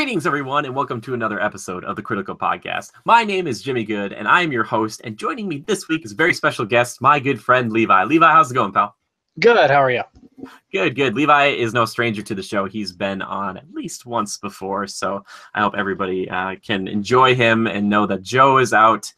Greetings, everyone, and welcome to another episode of the Critical Podcast. My name is Jimmy Good, and I am your host. And joining me this week is a very special guest, my good friend Levi. Levi, how's it going, pal? Good. How are you? Good. Levi is no stranger to the show. He's been on at least once before, so I hope everybody can enjoy him and know that Joe is out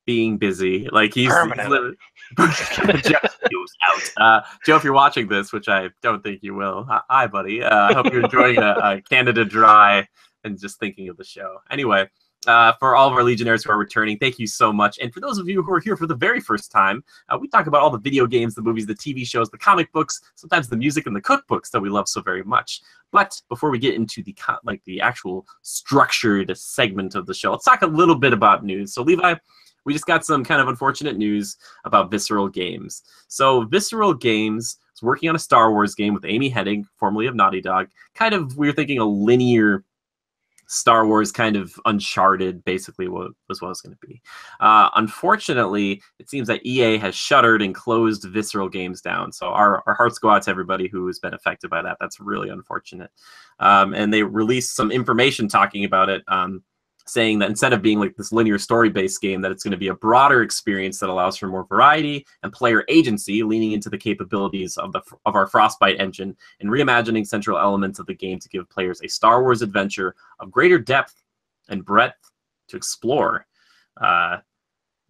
being busy. Like he's permanent. Joe's out. Joe, if you're watching this, which I don't think you will, hi, buddy. I hope you're enjoying a Canada Dry and just thinking of the show. Anyway, for all of our Legionnaires who are returning, thank you so much. And for those of you who are here for the very first time, we talk about all the video games, the movies, the TV shows, the comic books, sometimes the music and the cookbooks that we love so very much. But before we get into the actual structured segment of the show, let's talk a little bit about news. So, Levi, we just got some kind of unfortunate news about Visceral Games. So Visceral Games is working on a Star Wars game with Amy Hennig, formerly of Naughty Dog. Kind of, we were thinking a linear Star Wars, kind of Uncharted, basically was what it was going to be. Unfortunately, it seems that EA has shuttered and closed Visceral Games down. So our hearts go out to everybody who has been affected by that. That's really unfortunate. And they released some information talking about it, saying that instead of being like this linear story-based game, that it's going to be a broader experience that allows for more variety and player agency, leaning into the capabilities of our Frostbite engine and reimagining central elements of the game to give players a Star Wars adventure of greater depth and breadth to explore. What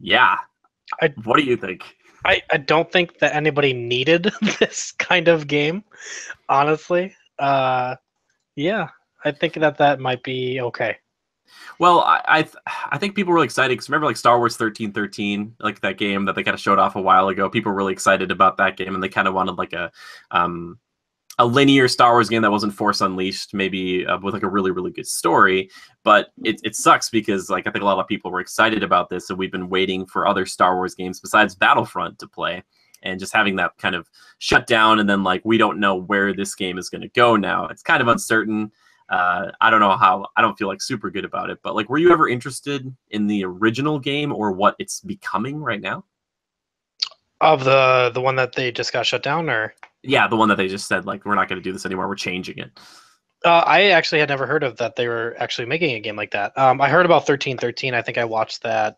do you think? I don't think that anybody needed this kind of game, honestly. I think that might be okay. Well, I think people were really excited because remember, like Star Wars 1313, like that game that they kind of showed off a while ago. People were really excited about that game, and they kind of wanted like a linear Star Wars game that wasn't Force Unleashed, maybe with like a really, really good story. But it sucks because like I think a lot of people were excited about this, and we've been waiting for other Star Wars games besides Battlefront to play. And just having that kind of shut down, and then like we don't know where this game is going to go now. It's kind of uncertain. I don't know how. I don't feel like super good about it. But like, were you ever interested in the original game or what it's becoming right now? Of the one that they just got shut down, or yeah, the one that they just said like we're not going to do this anymore. We're changing it. I actually had never heard of that. They were actually making a game like that. I heard about 1313. I think I watched that.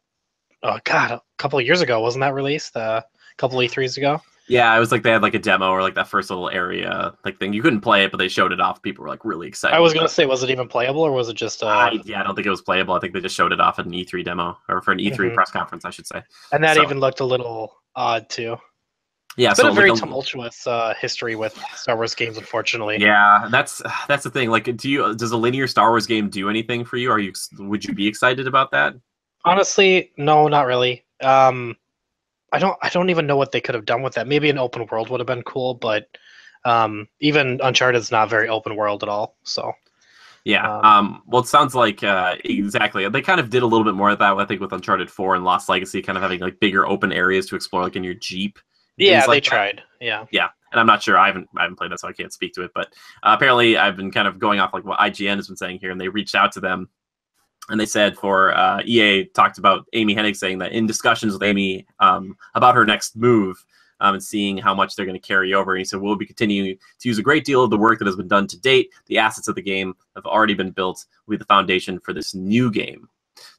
Oh God, a couple of years ago, wasn't that released? A couple E3s ago. Yeah, it was like they had like a demo or like that first little area like thing. You couldn't play it, but they showed it off. People were like really excited. I was gonna say, was it even playable or was it just? I don't think it was playable. I think they just showed it off at an E3 demo or for an E3 press conference, I should say. And that even looked a little odd too. Yeah, it's been a very tumultuous history with Star Wars games, unfortunately. Yeah, that's the thing. Like, does a linear Star Wars game do anything for you? Would you be excited about that? Honestly, no, not really. I don't even know what they could have done with that. Maybe an open world would have been cool, but even Uncharted's not very open world at all. So yeah. Well, it sounds like exactly. They kind of did a little bit more of that, I think, with Uncharted 4 and Lost Legacy, kind of having like bigger open areas to explore, like in your Jeep. Yeah, they tried. Yeah. Yeah, and I'm not sure. I haven't played that, so I can't speak to it. But apparently, I've been kind of going off like what IGN has been saying here, and they reached out to them. And they said for EA talked about Amy Hennig saying that in discussions with Amy about her next move and seeing how much they're going to carry over. And he said, we'll be continuing to use a great deal of the work that has been done to date. The assets of the game have already been built, will be the foundation for this new game.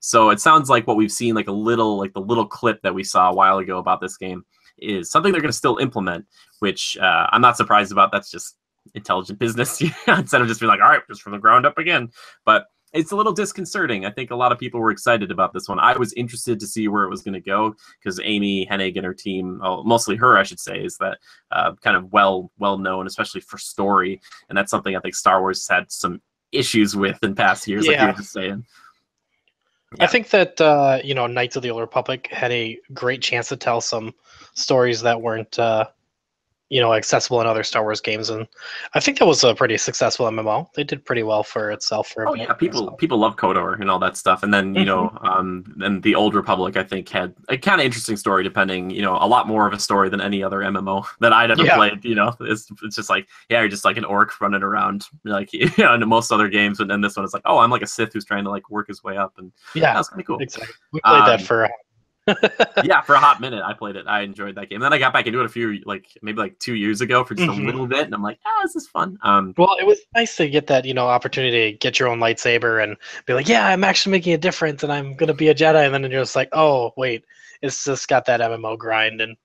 So it sounds like what we've seen, like the little clip that we saw a while ago about this game is something they're going to still implement, which I'm not surprised about. That's just intelligent business instead of just being like, all right, just from the ground up again. But it's a little disconcerting. I think a lot of people were excited about this one. I was interested to see where it was going to go because Amy Hennig and her team, mostly her, I should say, is that kind of well known, especially for story. And that's something I think Star Wars has had some issues with in past years, like you were just saying. Yeah. I think that Knights of the Old Republic had a great chance to tell some stories that weren't accessible in other Star Wars games, and I think that was a pretty successful MMO. They did pretty well for itself. People love KOTOR and all that stuff, and then and the Old Republic I think had a kind of interesting story, depending a lot more of a story than any other MMO that I'd ever played. It's just like you're just like an orc running around like in most other games, and then this one is like I'm like a Sith who's trying to like work his way up, and yeah, that's kind of cool. Exactly, we played that for Yeah, for a hot minute, I played it. I enjoyed that game. Then I got back into it a few, maybe 2 years ago for just a Hmm. little bit, and I'm like, this is fun. Well, it was nice to get that, opportunity to get your own lightsaber and be like, yeah, I'm actually making a difference and I'm gonna be a Jedi, and then you're just like, oh wait, it's just got that MMO grind and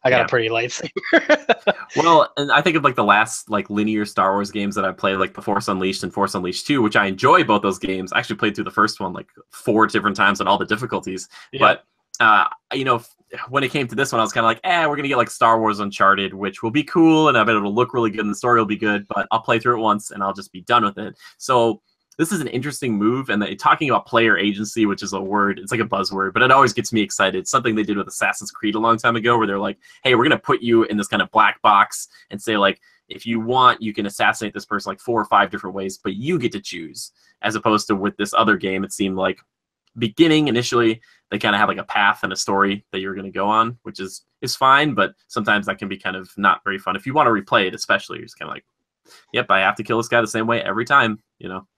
I got a Yeah. pretty lightsaber. Well, and I think of the last linear Star Wars games that I played, like The Force Unleashed and Force Unleashed 2, which I enjoy both those games. I actually played through the first one 4 different times on all the difficulties. Yep. But when it came to this one, I was kind of like, we're gonna get Star Wars Uncharted, which will be cool, and I bet it'll look really good, and the story will be good. But I'll play through it once, and I'll just be done with it. So this is an interesting move, and talking about player agency, which is a word, it's like a buzzword, but it always gets me excited. It's something they did with Assassin's Creed a long time ago, where they're like, hey, we're going to put you in this kind of black box and say, if you want, you can assassinate this person 4 or 5 different ways, but you get to choose. As opposed to with this other game, it seemed like initially, they kind of have a path and a story that you're going to go on, which is fine, but sometimes that can be kind of not very fun. If you want to replay it, especially, you're just kind of yep, I have to kill this guy the same way every time,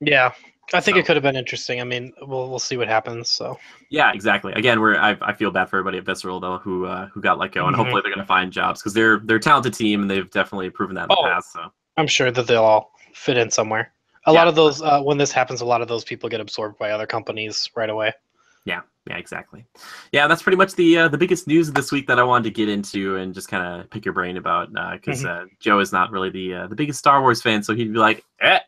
Yeah. I think it could have been interesting. I mean, we'll see what happens. So Yeah, exactly. Again, I feel bad for everybody at Visceral though who got let go, and Mhm. hopefully they're going to find jobs because they're a talented team and they've definitely proven that in the Oh, past. So I'm sure that they'll all fit in somewhere. A lot yeah, of those, when this happens, a lot of those people get absorbed by other companies right away. yeah, exactly. Yeah, that's pretty much the biggest news of this week that I wanted to get into and just kind of pick your brain about because Mhm. Joe is not really the biggest Star Wars fan, so he'd be like,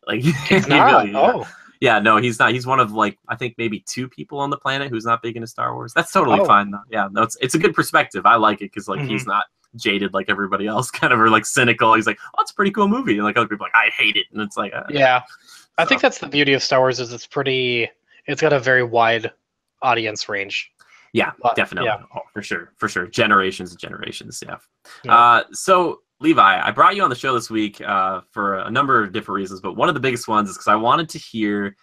he'd He's be not. like, yeah. Oh, Yeah, no, he's not. He's one of I think maybe 2 people on the planet who's not big into Star Wars. That's totally oh. fine though. Yeah, no, it's a good perspective. I like it because Hmm. he's not jaded like everybody else, kind of, or cynical. He's like, oh, it's a pretty cool movie, and other people are like, I hate it, and it's like, Yeah, I think so that's the beauty of Star Wars is it's got a very wide audience range. yeah, But definitely, yeah, oh, for sure, generations and generations. Yeah. yeah, So Levi, I brought you on the show this week for a number of different reasons, but one of the biggest ones is because I wanted to hear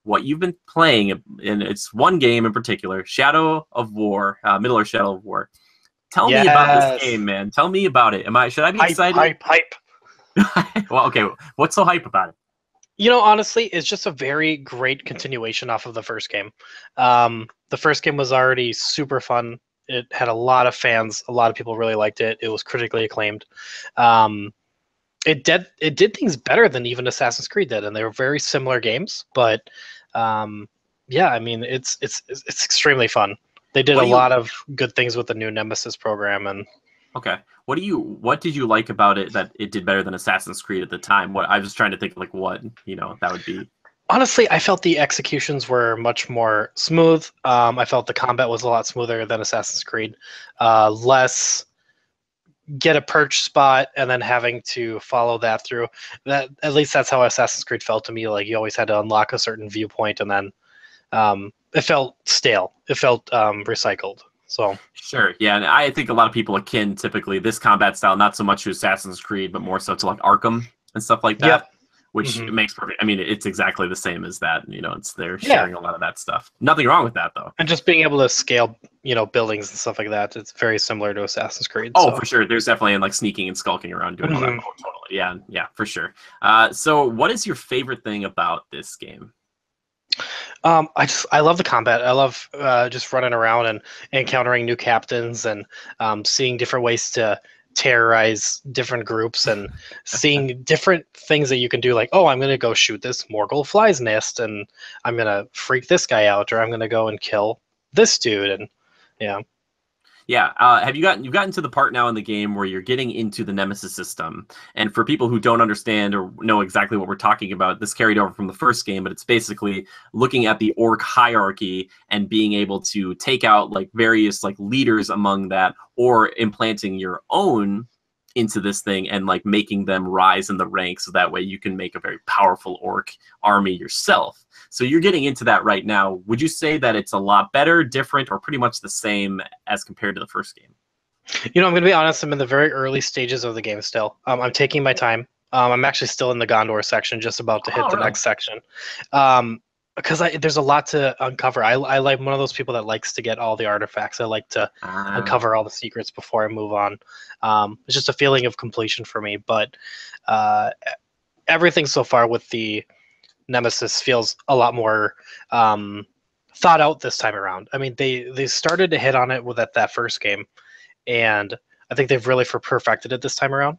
what you've been playing, and it's one game in particular, Shadow of War, Middle Earth Shadow of War. Tell me about this yes. game, man. Tell me about it. Should I be Hype, excited? hype, hype. Well, okay. What's so hype about it? Honestly, it's just a very great continuation off of the first game. The first game was already super fun. It had a lot of fans. A lot of people really liked it. It was critically acclaimed. Um, it did things better than even Assassin's Creed did, and they were very similar games. But yeah, I mean, it's extremely fun. They did What a do you? lot of good things with the new Nemesis program, and Okay. What did you like about it that it did better than Assassin's Creed at the time? What I was trying to think of, what that would be. honestly, I felt the executions were much more smooth. I felt the combat was a lot smoother than Assassin's Creed. Less get a perch spot and then having to follow that through. That at least that's how Assassin's Creed felt to me. Like you always had to unlock a certain viewpoint, and then it felt stale. It felt recycled. So Sure. Yeah, and I think a lot of people akin typically this combat style not so much to Assassin's Creed, but more so to Arkham and stuff like yep. that, which Hmm. makes perfect. I mean, it's exactly the same as that. It's they're Yeah, sharing a lot of that stuff. Nothing wrong with that though. and just being able to scale, buildings and stuff like that. It's very similar to Assassin's Creed. Oh, So. for sure. There's definitely sneaking and skulking around doing all that. Mhm. Oh, totally. Yeah, yeah, for sure. So what is your favorite thing about this game? I love the combat. I love just running around and encountering new captains and seeing different ways to terrorize different groups and seeing different things that you can do. Like, oh, I'm gonna go shoot this Morgul fly's nest, and I'm gonna freak this guy out, or I'm gonna go and kill this dude, and yeah. Yeah, you've gotten to the part now in the game where you're getting into the Nemesis system, and for people who don't understand or know exactly what we're talking about, this carried over from the first game, but it's basically looking at the orc hierarchy and being able to take out various leaders among that, or implanting your own into this thing and making them rise in the ranks, so that way you can make a very powerful orc army yourself. So you're getting into that right now. Would you say that it's a lot better, different, or pretty much the same as compared to the first game? I'm going to be honest. I'm in the very early stages of the game still. I'm taking my time. I'm actually still in the Gondor section, just about to hit Oh, the really? next section. Because there's a lot to uncover. I like one of those people that likes to get all the artifacts. I like to Ah, uncover all the secrets before I move on. It's just a feeling of completion for me. But uh, everything so far with the Nemesis feels a lot more thought out this time around. I mean, they started to hit on it with that first game, and I think they've really perfected it this time around.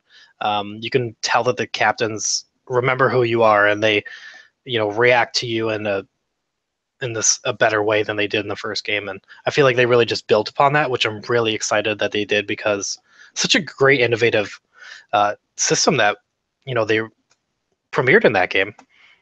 You can tell that the captains remember who you are, and they, react to you in a better way than they did in the first game. And I feel like they really just built upon that, which I'm really excited that they did, because such a great innovative system that they premiered in that game.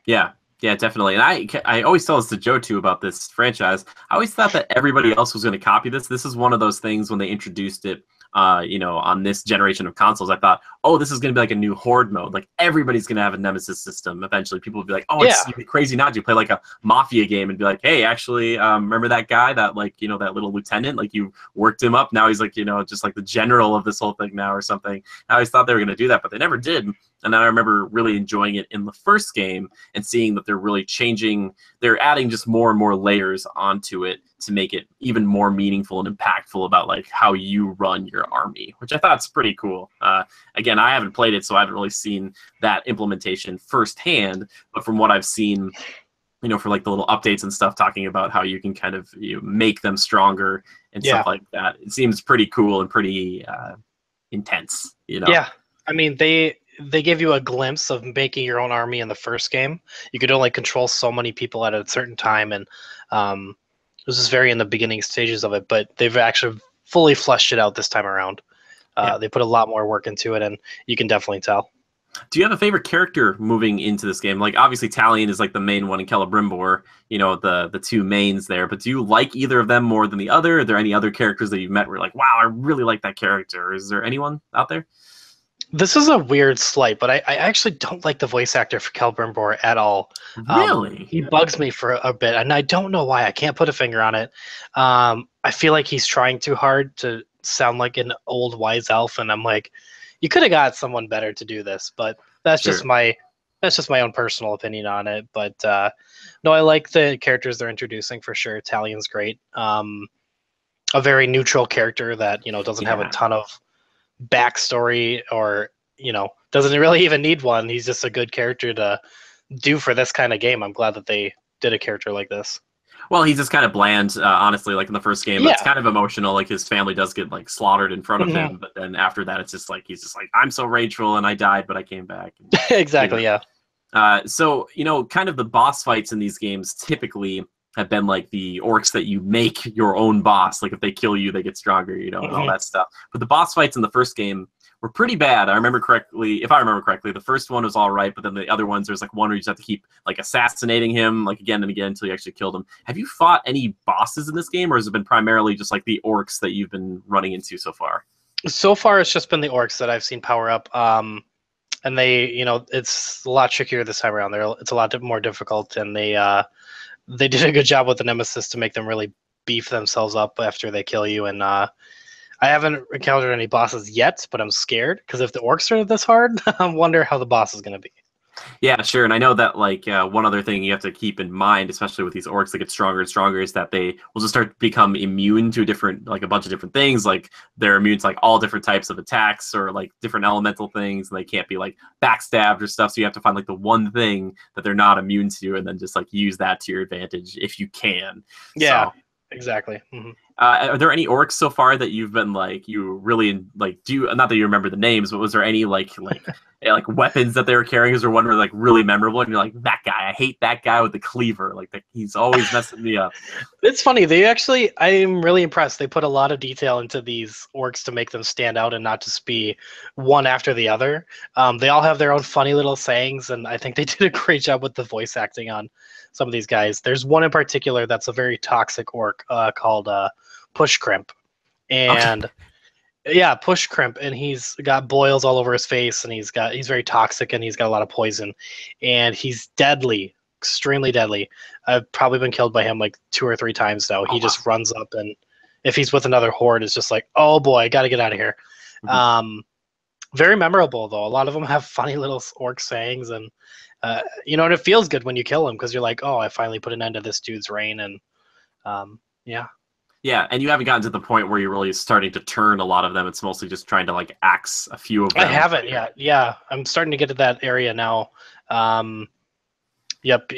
Yeah. Yeah, definitely. And I always tell this to Joe, too, about this franchise. I always thought that everybody else was going to copy this. This is one of those things when they introduced it, on this generation of consoles. I thought, oh, this is going to be like a new Horde mode. Like, everybody's going to have a Nemesis system. Eventually, people will be like, oh, you'd be crazy not to play like a Mafia game and be like, hey, actually, remember that guy, that, that little lieutenant? Like, you worked him up. Now he's like, just like the general of this whole thing now or something. I always thought they were going to do that, but they never did. And then I remember really enjoying it in the first game and seeing that they're really changing. They're adding just more and more layers onto it to make it even more meaningful and impactful about like how you run your army, which I thought is pretty cool. Again, I haven't played it, so I haven't really seen that implementation firsthand. But from what I've seen, for like the little updates and stuff talking about how you can kind of make them stronger and stuff like that, it seems pretty cool and pretty intense. Yeah, I mean they give you a glimpse of making your own army in the first game. You could only control so many people at a certain time, and it was just very in the beginning stages of it, but they've actually fully fleshed it out this time around. They put a lot more work into it, and you can definitely tell. Do you have a favorite character moving into this game? Like, obviously, Talion is like the main one, and Celebrimbor, the two mains there. But do you like either of them more than the other? Are there any other characters that you've met where you're like, wow, I really like that character? Is there anyone out there? This is a weird slight, but I actually don't like the voice actor for Celebrimbor at all. Really? He bugs me for a bit, and I don't know why. I can't put a finger on it. I feel like he's trying too hard to sound like an old wise elf, and I'm like, you could have got someone better to do this, but that's just my own personal opinion on it. But no, I like the characters they're introducing for sure. Talion's great. A very neutral character that doesn't have a ton of backstory, or doesn't really even need one. He's just a good character to do for this kind of game. I'm glad that they did a character like this. Well, he's just kind of bland, honestly. Like in the first game, it's kind of emotional. Like his family does get like slaughtered in front of him, but then after that, it's just like he's just like, I'm so rageful, and I died, but I came back. And, exactly. Yeah. So kind of the boss fights in these games typically have been like the orcs that you make your own boss. Like if they kill you, they get stronger, and all that stuff. But the boss fights in the first game were pretty bad. If I remember correctly, the first one was all right, but then the other ones, there's like one where you just have to keep like assassinating him like again and again until you actually killed him. Have you fought any bosses in this game, or has it been primarily just like the orcs that you've been running into so far? So far, it's just been the orcs that I've seen power up. And they, it's a lot trickier this time around. It's a lot more difficult, and they did a good job with the Nemesis to make them really beef themselves up after they kill you. And I haven't encountered any bosses yet, but I'm scared, because if the orcs are this hard, I wonder how the boss is going to be. Yeah, sure. And I know that one other thing you have to keep in mind, especially with these orcs that get stronger and stronger, is that they will just start to become immune to a bunch of different things. Like they're immune to like all different types of attacks or like different elemental things, and they can't be like backstabbed or stuff. So you have to find like the one thing that they're not immune to, and then just like use that to your advantage if you can. Yeah, exactly. Mm-hmm. Are there any orcs so far that you've been like you really like? Not that you remember the names, but was there any like weapons that they were carrying? Is there one were like really memorable, and you're like, that guy, I hate that guy with the cleaver. Like he's always messing me up. It's funny. I'm really impressed. They put a lot of detail into these orcs to make them stand out and not just be one after the other. They all have their own funny little sayings, and I think they did a great job with the voice acting on some of these guys. There's one in particular that's a very toxic orc called Push Crimp, and Push Crimp, and he's got boils all over his face, and he's very toxic, and he's got a lot of poison, and he's deadly, extremely deadly. I've probably been killed by him like 2 or 3 times now. He just runs up, and if he's with another horde, it's just like, oh boy, I gotta get out of here. Mm-hmm. Very memorable though. A lot of them have funny little orc sayings, and and it feels good when you kill him, because you're like, oh, I finally put an end to this dude's reign, and Yeah, and you haven't gotten to the point where you're really starting to turn a lot of them. It's mostly just trying to like axe a few of them. I haven't yet. Yeah, I'm starting to get to that area now. Yep.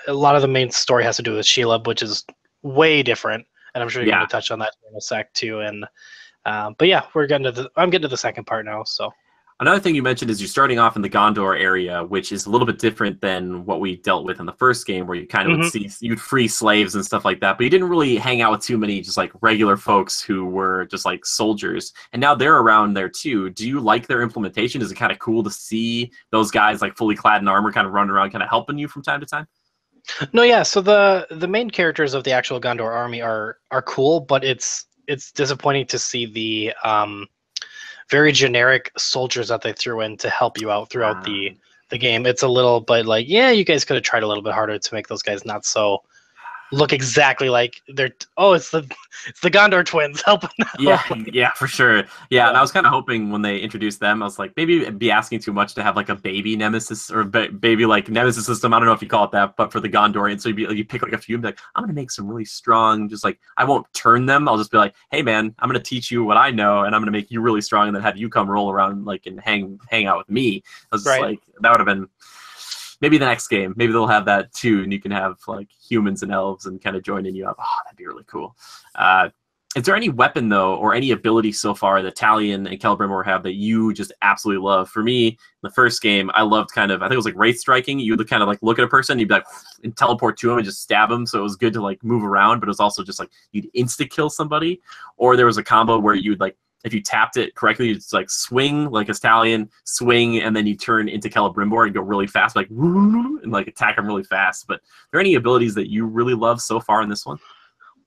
a lot of the main story has to do with Shelob, which is way different, and I'm sure you're going Yeah. to touch on that in a sec too. And but yeah, I'm getting to the second part now. So Another thing you mentioned is you're starting off in the Gondor area, which is a little bit different than what we dealt with in the first game, where you kind of would see you'd free slaves and stuff like that, but you didn't really hang out with too many just like regular folks who were just like soldiers. And now they're around there too. Do you like their implementation? Is it kind of cool to see those guys like fully clad in armor, kind of running around, kind of helping you from time to time? no, yeah. So the main characters of the actual Gondor army are cool, but it's disappointing to see the very generic soldiers that they threw in to help you out throughout the game. It's a little bit like, yeah, you guys could have tried a little bit harder to make those guys not so look exactly like they're. Oh, it's the Gondor twins helping out. Yeah, for sure. Yeah, and I was kind of hoping when they introduced them, I was like, maybe it'd be asking too much to have like a baby nemesis or baby like nemesis system. I don't know if you call it that, but for the Gondorian, so you pick like a few and be like, I'm gonna make some really strong. Just like I won't turn them. I'll just be like, hey man, I'm gonna teach you what I know, and I'm gonna make you really strong, and then have you come roll around like and hang out with me. I was just like, that would have been. Maybe the next game, maybe they'll have that too, and you can have like humans and elves and kind of joining you up. Oh, that'd be really cool. Is there any weapon though, or any ability so far that Talion and Celebrimbor have that you just absolutely love? For me, the first game, I loved I think it was like wraith striking. You would kind of like look at a person, and you'd be like, and teleport to him and just stab him. So it was good to like move around, but it was also just like you'd insta kill somebody. Or there was a combo where you'd like, if you tapped it correctly, you'd like swing like a stallion, swing, and then you turn into Celebrimbor and go really fast, like and like attack him really fast. But are there any abilities that you really love so far in this one?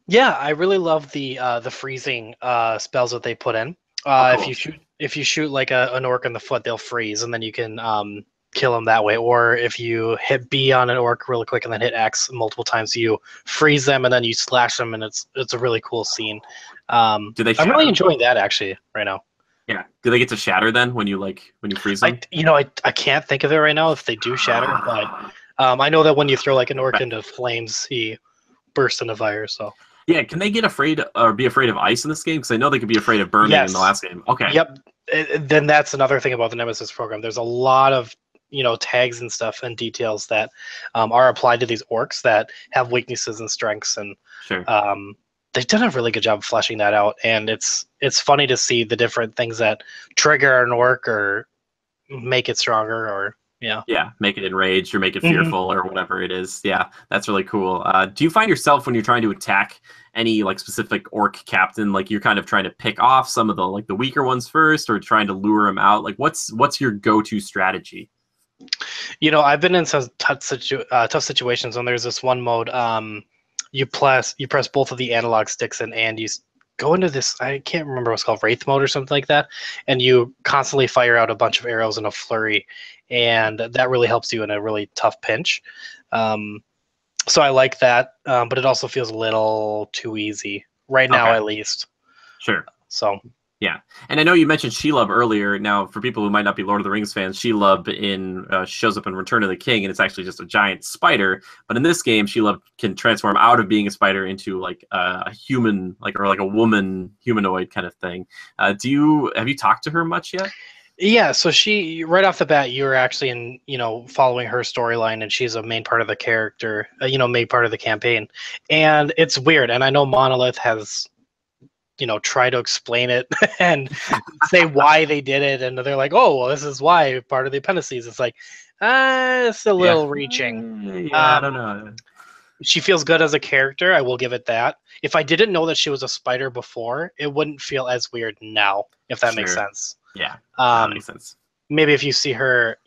Yeah, I really love the freezing spells that they put in. Cool. If you shoot like an orc in the foot, they'll freeze, and then you can kill them that way. Or if you hit B on an orc really quick and then hit X multiple times, you freeze them and then you slash them, and it's a really cool scene. I'm really enjoying that actually right now. Yeah. Do they get to shatter then when you freeze them? I can't think of it right now if they do shatter, but I know that when you throw like an orc into flames, he bursts into fire. So yeah, can they get afraid or be afraid of ice in this game? Because I know they could be afraid of burning in the last game. Okay. Yep. Then that's another thing about the Nemesis program. There's a lot of tags and stuff and details that are applied to these orcs that have weaknesses and strengths, and sure. They've done a really good job of fleshing that out. And it's funny to see the different things that trigger an orc or make it stronger, or make it enraged or make it fearful or whatever it is. Yeah, that's really cool. Do you find yourself when you're trying to attack any like specific orc captain, like you're kind of trying to pick off some of the like the weaker ones first, or trying to lure them out? Like what's your go-to strategy? I've been in some tough situations, and there's this one mode. You press both of the analog sticks and you go into this, I can't remember what's called, Wraith mode or something like that, and you constantly fire out a bunch of arrows in a flurry, and that really helps you in a really tough pinch. So I like that, but it also feels a little too easy right now, at least. Sure. So yeah, and I know you mentioned Shelob earlier. Now, for people who might not be Lord of the Rings fans, Shelob shows up in Return of the King, and it's actually just a giant spider. But in this game, Shelob can transform out of being a spider into like a human, or like a woman humanoid kind of thing. Have you talked to her much yet? Yeah, so she, right off the bat, you're actually following her storyline, and she's a main part of the character, main part of the campaign, and it's weird. And I know Monolith has try to explain it and say why they did it, and they're like, oh, well, this is why, part of the appendices. It's like, it's a little reaching. I don't know. She feels good as a character, I will give it that. If I didn't know that she was a spider before, it wouldn't feel as weird now, if that makes sense. Yeah, that makes sense. Maybe if you see her,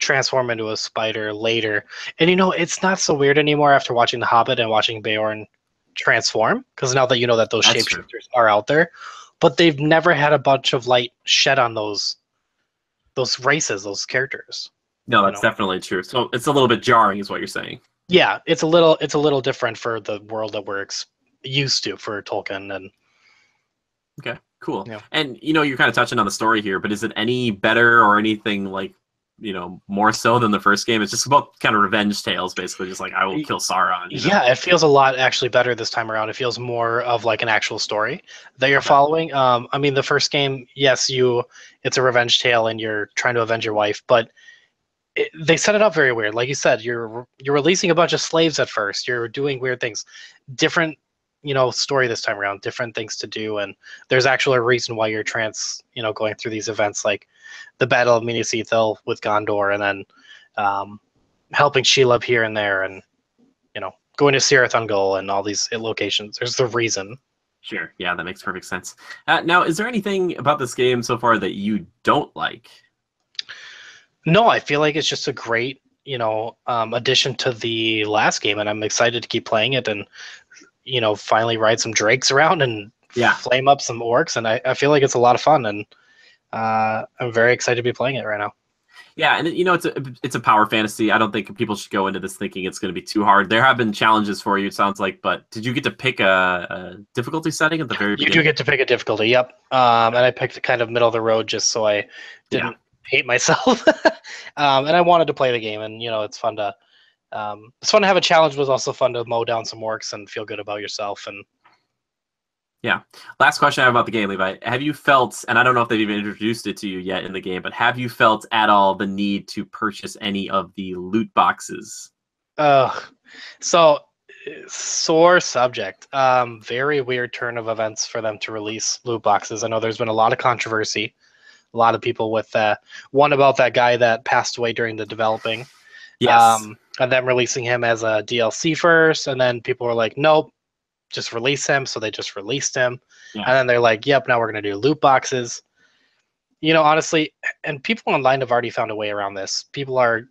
transform into a spider later, and it's not so weird anymore after watching The Hobbit and watching Beorn transform, because now that you know that those shapeshifters are out there, but they've never had a bunch of light shed on those races, those characters. No, that's definitely true. So it's a little bit jarring, is what you're saying. Yeah, it's a little different for the world that we're used to for Tolkien. And okay, cool. Yeah. And you're kind of touching on the story here, but is it any better or anything like more so than the first game? It's just about kind of revenge tales, basically, just like I will kill Sauron. Yeah, it feels a lot actually better this time around. It feels more of like an actual story that you're following. I mean, the first game, yes, it's a revenge tale and you're trying to avenge your wife, but they set it up very weird. Like you said, you're releasing a bunch of slaves at first. You're doing weird things, different, story this time around, different things to do, and there's actually a reason why you're going through these events, like the Battle of Minas Ithil with Gondor, and then helping Shelob here and there, and going to Cirith Ungol and all these locations. There's the reason. Sure. Yeah, that makes perfect sense. Now, is there anything about this game so far that you don't like? No, I feel like it's just a great, addition to the last game, and I'm excited to keep playing it and, finally ride some drakes around and flame up some orcs, and I feel like it's a lot of fun, and I'm very excited to be playing it right now. Yeah, and it's a power fantasy. I don't think people should go into this thinking it's going to be too hard. There have been challenges for you, it sounds like, but did you get to pick a difficulty setting at the very beginning? You do get to pick a difficulty, yep. And I picked the kind of middle of the road just so I didn't hate myself. And I wanted to play the game, and it's fun to have a challenge, but it's also fun to mow down some orcs and feel good about yourself. And yeah. Last question I have about the game, Levi. Have you felt, and I don't know if they've even introduced it to you yet in the game, but have you felt at all the need to purchase any of the loot boxes? So sore subject. Very weird turn of events for them to release loot boxes. I know there's been a lot of controversy. A lot of people with one about that guy that passed away during the developing. Yes. And them releasing him as a DLC first, and then people were like, nope, just release him. So they just released him. Yeah. And then they're like, yep, now we're going to do loot boxes. Honestly, and people online have already found a way around this. People are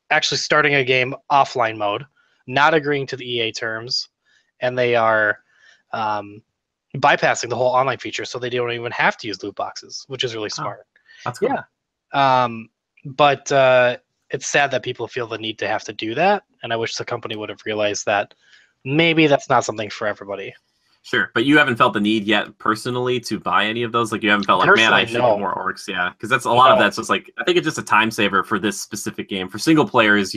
actually starting a game offline mode, not agreeing to the EA terms, and they are bypassing the whole online feature, so they don't even have to use loot boxes, which is really smart. That's cool. Yeah. But it's sad that people feel the need to have to do that, and I wish the company would have realized that maybe that's not something for everybody. Sure, but you haven't felt the need yet personally to buy any of those? Like, you haven't felt like, man, I should get more orcs? Yeah, because that's a lot of that's just like, I think it's just a time saver for this specific game. For single player games,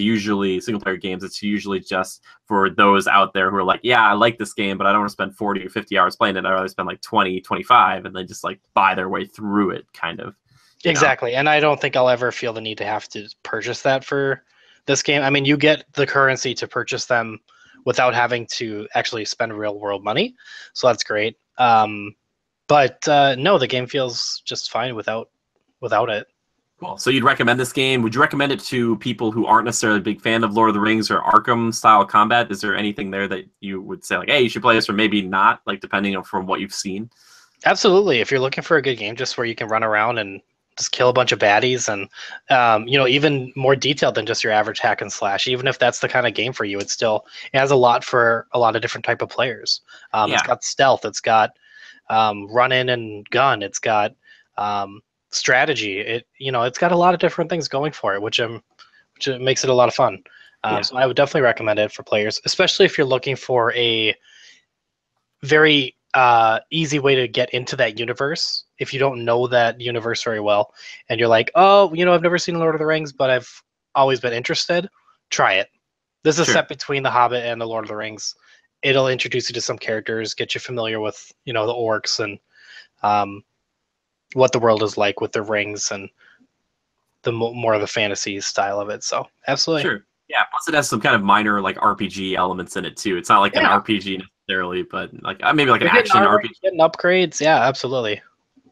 it's usually just for those out there who are like, yeah, I like this game, but I don't want to spend 40 or 50 hours playing it. I'd rather spend like 20, 25, and then just like buy their way through it, kind of. Exactly, and I don't think I'll ever feel the need to have to purchase that for this game. I mean, you get the currency to purchase them without having to actually spend real world money, so that's great. But no, the game feels just fine without it. Cool. So you'd recommend this game? Would you recommend it to people who aren't necessarily a big fan of Lord of the Rings or Arkham style combat? Is there anything there that you would say like, hey, you should play this, or maybe not, like depending on from what you've seen? Absolutely. If you're looking for a good game just where you can run around and just kill a bunch of baddies, and even more detailed than just your average hack and slash, even if that's the kind of game for you, it has a lot for a lot of different type of players. It's got stealth, it's got run in and gun, it's got strategy, it's got a lot of different things going for it, which makes it a lot of fun. So I would definitely recommend it for players, especially if you're looking for a very easy way to get into that universe. If you don't know that universe very well, and you're like, oh, I've never seen Lord of the Rings, but I've always been interested, try it. This is set between The Hobbit and The Lord of the Rings. It'll introduce you to some characters, get you familiar with, the orcs and what the world is like with the rings and the more of the fantasy style of it. So absolutely. Sure. Yeah, plus it has some kind of minor like RPG elements in it too. It's not like an RPG necessarily, but like maybe like an action RPG. Getting upgrades, yeah, absolutely.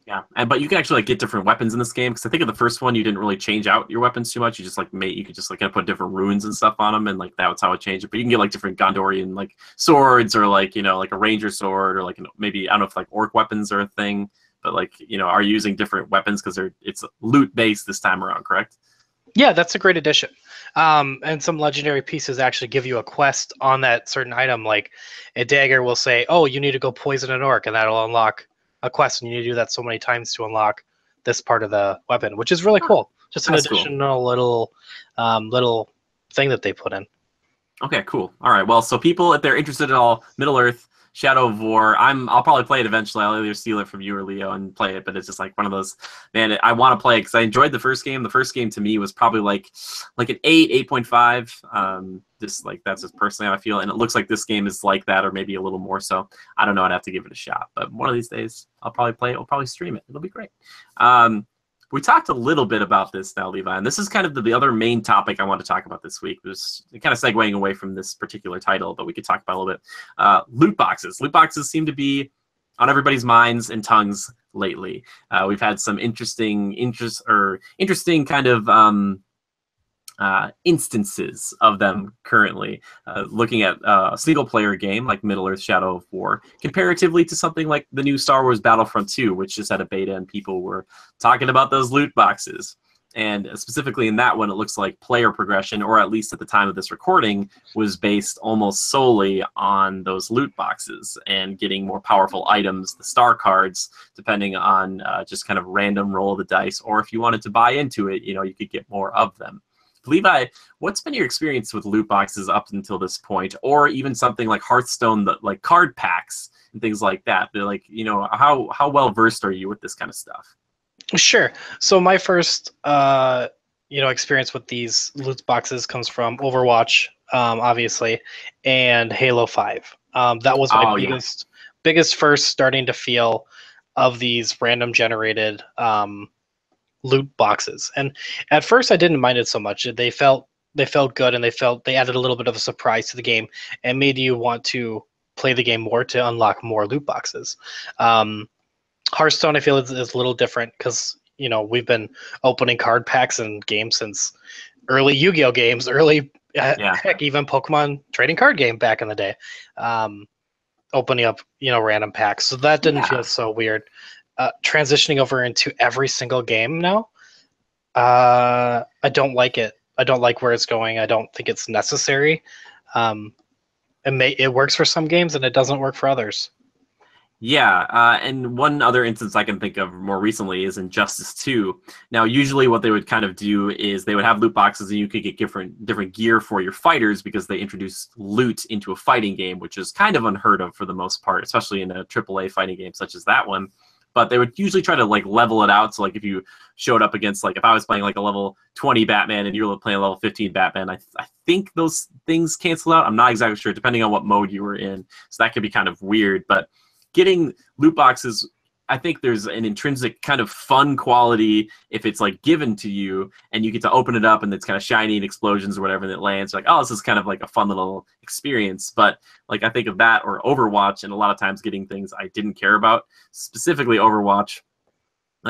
Yeah, but you can actually like get different weapons in this game, because I think in the first one you didn't really change out your weapons too much. You just like you could just like kind of put different runes and stuff on them, and like that's how it changed it. But you can get like different Gondorian like swords, or like like a ranger sword, or like maybe I don't know if like orc weapons are a thing, but like are you using different weapons because it's loot based this time around, correct? Yeah, that's a great addition. And some legendary pieces actually give you a quest on that certain item. Like a dagger will say, oh, you need to go poison an orc, and that'll unlock a quest, and you need to do that so many times to unlock this part of the weapon, which is really cool. Just an additional little thing that they put in. Okay, cool. All right, well, so people, if they're interested at all, Middle-earth, Shadow of War, I'll probably play it eventually. I'll either steal it from you or Leo and play it, but it's just like one of those, man, I want to play it because I enjoyed the first game. The first game to me was probably like an 8.5. Just like that's just personally how I feel, and it looks like this game is like that, or maybe a little more so. I don't know. I'd have to give it a shot, but one of these days I'll probably play it. I'll probably stream it. It'll be great. We talked a little bit about this now, Levi, and this is kind of the other main topic I want to talk about this week. There's kind of segueing away from this particular title, but we could talk about a little bit. Loot boxes. Loot boxes seem to be on everybody's minds and tongues lately. We've had some interesting kind of instances of them currently. Looking at a single-player game like Middle-earth: Shadow of War, comparatively to something like the new Star Wars Battlefront 2, which just had a beta and people were talking about those loot boxes. And specifically in that one, it looks like player progression, or at least at the time of this recording, was based almost solely on those loot boxes and getting more powerful items, the star cards, depending on just kind of random roll of the dice. Or if you wanted to buy into it, you could get more of them. Levi, what's been your experience with loot boxes up until this point, or even something like Hearthstone, like card packs and things like that? They're like, how well versed are you with this kind of stuff? Sure. So my first, experience with these loot boxes comes from Overwatch, obviously, and Halo 5. That was my biggest first starting to feel of these random generated loot boxes. And at first, I didn't mind it so much. They felt good, and they added a little bit of a surprise to the game and made you want to play the game more to unlock more loot boxes. Hearthstone, I feel, is a little different because, we've been opening card packs and games since early Yu-Gi-Oh games, heck, even Pokemon trading card game back in the day, opening up, random packs. So that didn't feel so weird. Transitioning over into every single game now, I don't like it. I don't like where it's going. I don't think it's necessary. It works for some games and it doesn't work for others. Yeah, and one other instance I can think of more recently is Injustice 2. Now, usually what they would kind of do is they would have loot boxes and you could get different gear for your fighters because they introduced loot into a fighting game, which is kind of unheard of for the most part, especially in a AAA fighting game such as that one. But they would usually try to level it out. So if you showed up against if I was playing a level 20 Batman and you were playing a level 15 Batman, I think those things cancel out. I'm not exactly sure, depending on what mode you were in. So that could be kind of weird. But getting loot boxes, I think there's an intrinsic kind of fun quality if it's given to you and you get to open it up and it's kind of shiny and explosions or whatever, and it lands. Oh, this is kind of a fun little experience. But I think of that or Overwatch, and a lot of times getting things I didn't care about, specifically Overwatch,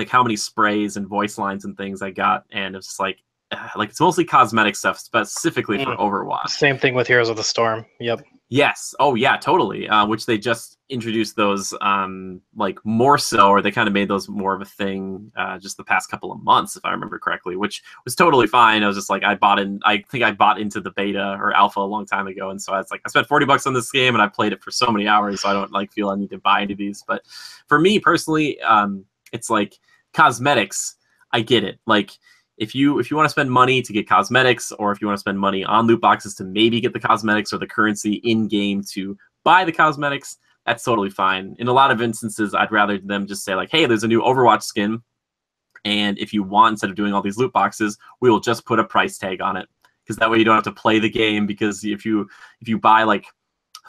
how many sprays and voice lines and things I got, and it's just it's mostly cosmetic stuff specifically for Overwatch. Same thing with Heroes of the Storm. Yep. Yes. Oh, yeah, totally. Which they just introduced those more so, or they kind of made those more of a thing just the past couple of months, if I remember correctly, which was totally fine. I was just I think I bought into the beta or alpha a long time ago. And so I spent $40 on this game and I played it for so many hours. So I don't feel I need to buy into these. But for me personally, it's cosmetics. I get it. If you want to spend money to get cosmetics, or if you want to spend money on loot boxes to maybe get the cosmetics or the currency in game to buy the cosmetics, that's totally fine. In a lot of instances, I'd rather them just say hey, there's a new Overwatch skin, and if you want, instead of doing all these loot boxes, we will just put a price tag on it, because that way you don't have to play the game. Because if you buy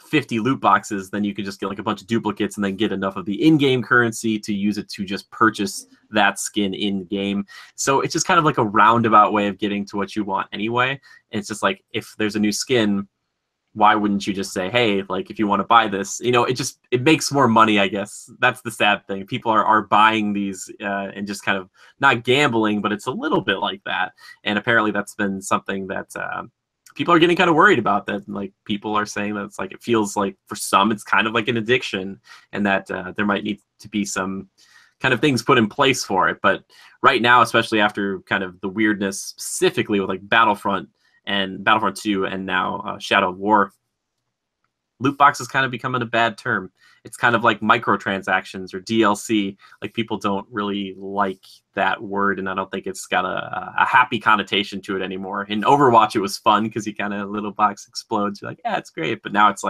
50 loot boxes, then you can just get a bunch of duplicates and then get enough of the in-game currency to use it to just purchase that skin in-game. So it's just kind of a roundabout way of getting to what you want anyway. And it's just if there's a new skin, why wouldn't you just say, hey, if you want to buy this, it makes more money, I guess. That's the sad thing. People are buying these and just kind of not gambling, but it's a little bit like that. And apparently that's been something that people are getting kind of worried about, that people are saying that it's it feels for some it's kind of an addiction, and that there might need to be some kind of things put in place for it. But right now, especially after kind of the weirdness specifically with Battlefront and Battlefront 2 and now Shadow of War, loot box is kind of becoming a bad term. It's kind of like microtransactions or DLC. People don't really like that word, and I don't think it's got a happy connotation to it anymore. In Overwatch, it was fun because you kind of, little box explodes. You're yeah, it's great. But now it's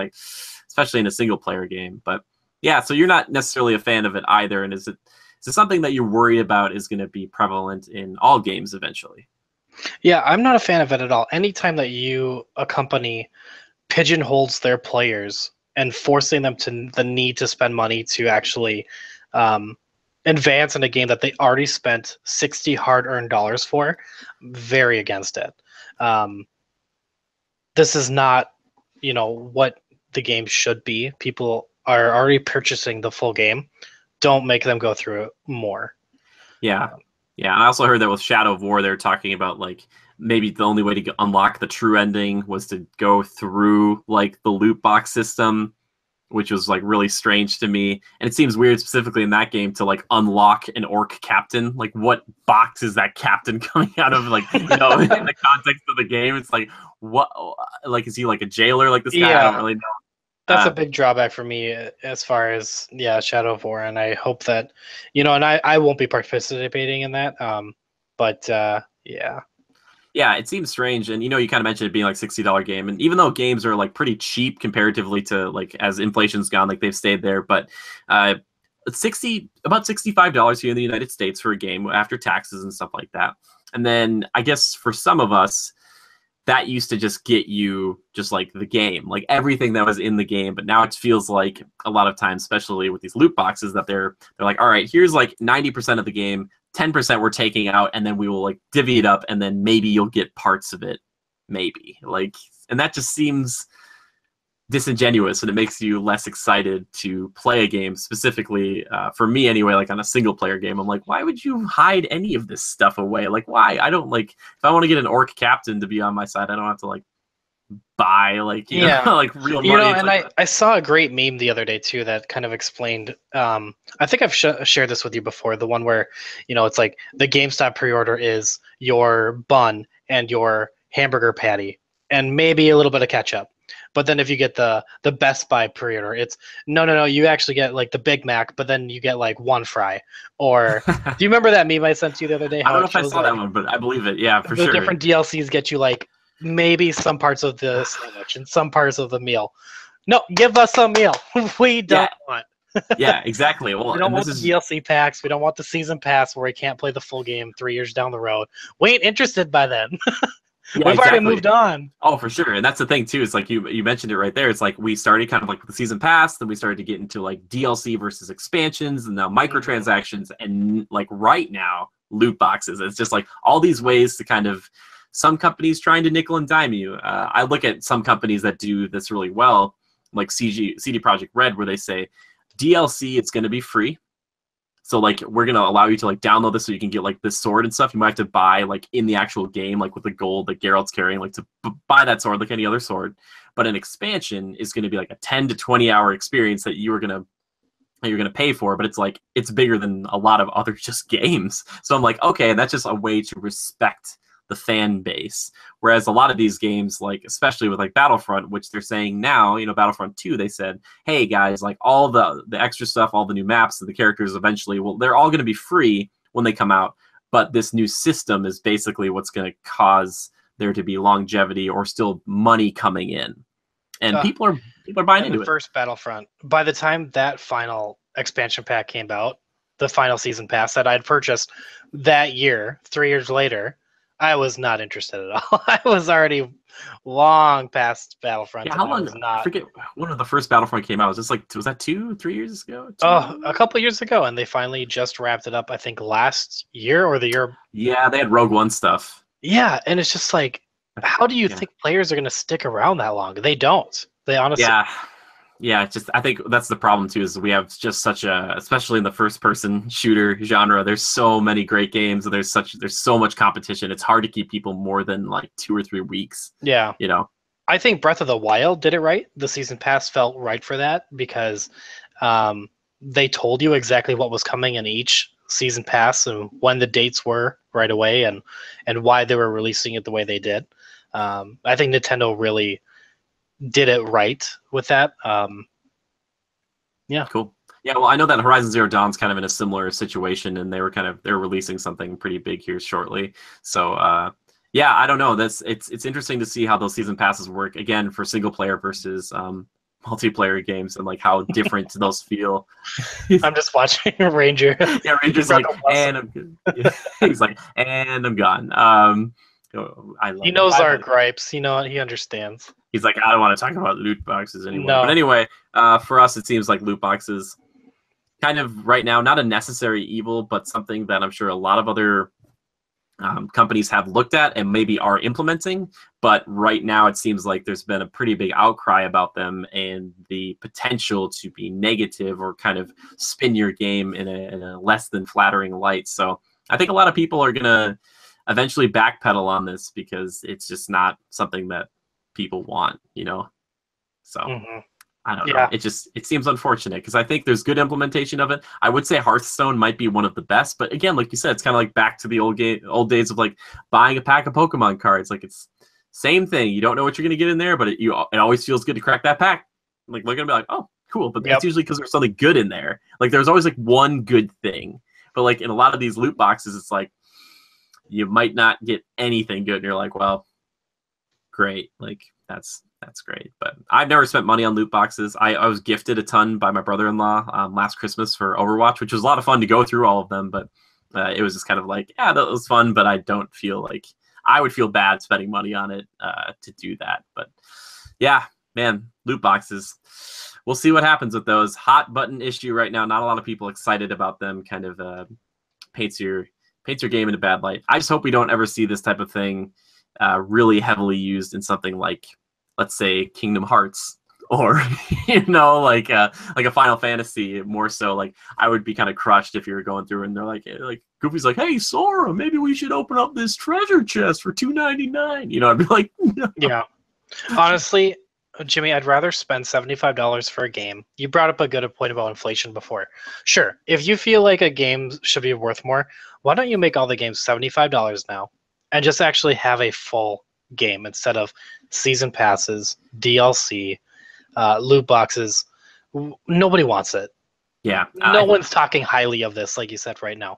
especially in a single player game. But yeah, so you're not necessarily a fan of it either. And is it something that you're worried about is going to be prevalent in all games eventually? Yeah, I'm not a fan of it at all. Anytime that a company pigeonholes their players and forcing them to the need to spend money to actually advance in a game that they already spent 60 hard-earned dollars for. Very against it. This is not, what the game should be. People are already purchasing the full game. Don't make them go through it more. Yeah. Yeah. I also heard that with Shadow of War, they're talking about like maybe the only way to unlock the true ending was to go through like the loot box system, which was like really strange to me. And it seems weird specifically in that game to like unlock an orc captain. Like what box is that captain coming out of? Like, in the context of the game, it's like, what, like, is he like a jailer like this guy? Yeah. I don't really know. That's a big drawback for me as far as Shadow of War, and I hope that and I won't be participating in that. But yeah. Yeah, it seems strange, and you kind of mentioned it being like $60 game, and even though games are like pretty cheap comparatively to like as inflation's gone, like they've stayed there, but about $65 here in the United States for a game after taxes and stuff like that. And then I guess for some of us, that used to just get you just like the game, like everything that was in the game. But now it feels like a lot of times, especially with these loot boxes, that they're like, all right, here's like 90% of the game, 10% we're taking out, and then we will like divvy it up, and then maybe you'll get parts of it, maybe. Like, and that just seems disingenuous, and it makes you less excited to play a game, specifically for me anyway, like on a single player game. I'm like, why would you hide any of this stuff away? Like, why? I don't like, if I want to get an orc captain to be on my side, I don't have to like buy like like real money. And like, I saw a great meme the other day too that kind of explained, I think I've shared this with you before, the one where it's like the GameStop pre-order is your bun and your hamburger patty and maybe a little bit of ketchup. But then if you get the Best Buy pre-order, it's no, you actually get like the Big Mac, but then you get like one fry. Or do you remember that meme I sent you the other day? I don't know if I saw that one, but I believe it. Yeah, for sure. The different DLCs get you like maybe some parts of the sandwich and some parts of the meal. No, give us a meal. We don't want. Yeah, exactly. Well, we don't want the DLC packs. We don't want the season pass where we can't play the full game 3 years down the road. We ain't interested by then. Yeah, We've already moved on. Oh, for sure. And that's the thing too. It's like you mentioned it right there. It's like we started kind of like with the season pass, then we started to get into like DLC versus expansions, and now microtransactions, and like right now loot boxes. It's just like all these ways to kind of, some companies trying to nickel and dime you. I look at some companies that do this really well, like CD Projekt Red, where they say DLC, it's going to be free. So like we're gonna allow you to like download this so you can get like this sword and stuff. You might have to buy like in the actual game, like with the gold that Geralt's carrying, like to buy that sword like any other sword. But an expansion is going to be like a 10 to 20 hour experience that you're gonna pay for. But it's like it's bigger than a lot of other just games. So I'm like, okay, that's just a way to respect the fan base. Whereas a lot of these games, like especially with like Battlefront, which they're saying now, Battlefront 2, they said, hey guys, like all the extra stuff, all the new maps and the characters eventually, well, they're all going to be free when they come out. But this new system is basically what's going to cause there to be longevity or still money coming in. And people are buying into it. The first Battlefront, by the time that final expansion pack came out, the final season pass that I'd purchased that year, 3 years later, I was not interested at all. I was already long past Battlefront. Yeah, how long? I forget when the first Battlefront came out. Was that 2-3 years ago? A couple of years ago, and they finally just wrapped it up. I think last year or the year. Yeah, they had Rogue One stuff. Yeah, and it's just like, how do you think players are going to stick around that long? They don't. They honestly. Yeah. Just I think that's the problem too. Is we have just such especially in the first-person shooter genre. There's so many great games, and there's so much competition. It's hard to keep people more than like 2 or 3 weeks. Yeah. I think Breath of the Wild did it right. The season pass felt right for that because they told you exactly what was coming in each season pass and when the dates were right away and why they were releasing it the way they did. I think Nintendo really did it right with that. Yeah. Cool. Yeah, well, I know that Horizon Zero Dawn's kind of in a similar situation, and they're releasing something pretty big here shortly. So yeah, I don't know. It's interesting to see how those season passes work again for single player versus multiplayer games and like how different those feel. I'm just watching Ranger. Yeah, Ranger's like, and I'm good. Yeah. He's like, and I'm gone. He knows our gripes. He understands. He's like, I don't want to talk about loot boxes anymore. No. But anyway, for us, it seems like loot boxes kind of right now not a necessary evil, but something that I'm sure a lot of other companies have looked at and maybe are implementing. But right now it seems like there's been a pretty big outcry about them and the potential to be negative or kind of spin your game in a less than flattering light. So I think a lot of people are going to eventually backpedal on this because it's just not something that people want, So I don't know. It seems unfortunate because I think there's good implementation of it. I would say Hearthstone might be one of the best, but again, like you said, it's kind of like back to the old days of like buying a pack of Pokemon cards. Like it's same thing. You don't know what you're gonna get in there, but it always feels good to crack that pack. Like look at be like, oh, cool. But that's usually because there's something good in there. Like there's always like one good thing. But like in a lot of these loot boxes, it's like you might not get anything good, and you're like, well, great. Like that's great. But I've never spent money on loot boxes. I was gifted a ton by my brother-in-law last Christmas for Overwatch, which was a lot of fun to go through all of them. But it was just kind of like, yeah, that was fun. But I don't feel like I would feel bad spending money on it to do that. But yeah, man, loot boxes. We'll see what happens with those. Hot button issue right now. Not a lot of people excited about them. Kind of paints your game in a bad light. I just hope we don't ever see this type of thing really heavily used in something like, let's say, Kingdom Hearts, or like a Final Fantasy. More so, like I would be kind of crushed if you were going through and they're like Goofy's like, hey Sora, maybe we should open up this treasure chest for $2.99. I'd be like, no. Yeah. Honestly, Jimmy, I'd rather spend $75 for a game. You brought up a good point about inflation before. Sure, if you feel like a game should be worth more, why don't you make all the games $75 now and just actually have a full game instead of season passes, DLC, loot boxes. Nobody wants it. Yeah. No one's talking highly of this, like you said right now.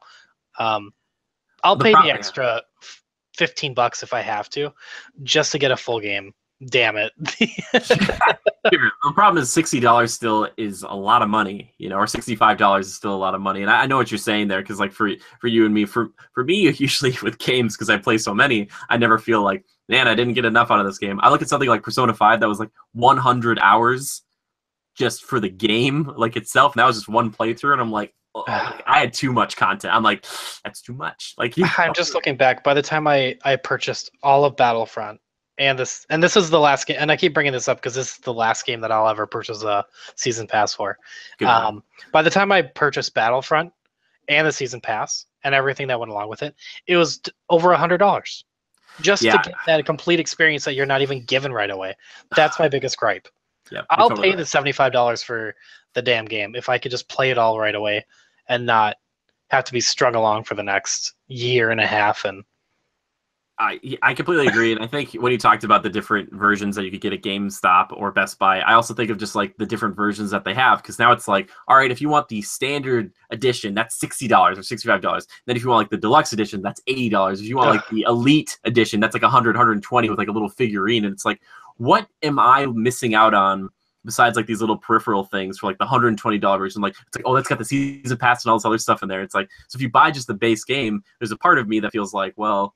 I'll pay the extra $15 if I have to, just to get a full game. Damn it. The problem is $60 still is a lot of money, or $65 is still a lot of money. And I know what you're saying there, because like for you and me, for me, usually with games, because I play so many, I never feel like, man, I didn't get enough out of this game. I look at something like Persona 5 that was like 100 hours just for the game like itself, and that was just one playthrough, and I'm like, oh, I had too much content. I'm like, that's too much. Like I'm just looking back. By the time I purchased all of Battlefront, and this is the last game, and I keep bringing this up because this is the last game that I'll ever purchase a season pass for. By the time I purchased Battlefront and the season pass and everything that went along with it, it was over $100 just to get that complete experience that you're not even given right away. That's my biggest gripe. Yeah, I'll pay the $75 for the damn game if I could just play it all right away and not have to be strung along for the next year and a half. And I completely agree, and I think when you talked about the different versions that you could get at GameStop or Best Buy, I also think of just like the different versions that they have, because now it's like, all right, if you want the standard edition, that's $60 or $65. Then if you want like the deluxe edition, that's $80. If you want like the elite edition, that's like $120 with like a little figurine, and it's like, what am I missing out on besides like these little peripheral things for like the $120 version? Like it's like, oh, that's got the season pass and all this other stuff in there. It's like, so if you buy just the base game, there's a part of me that feels like, well,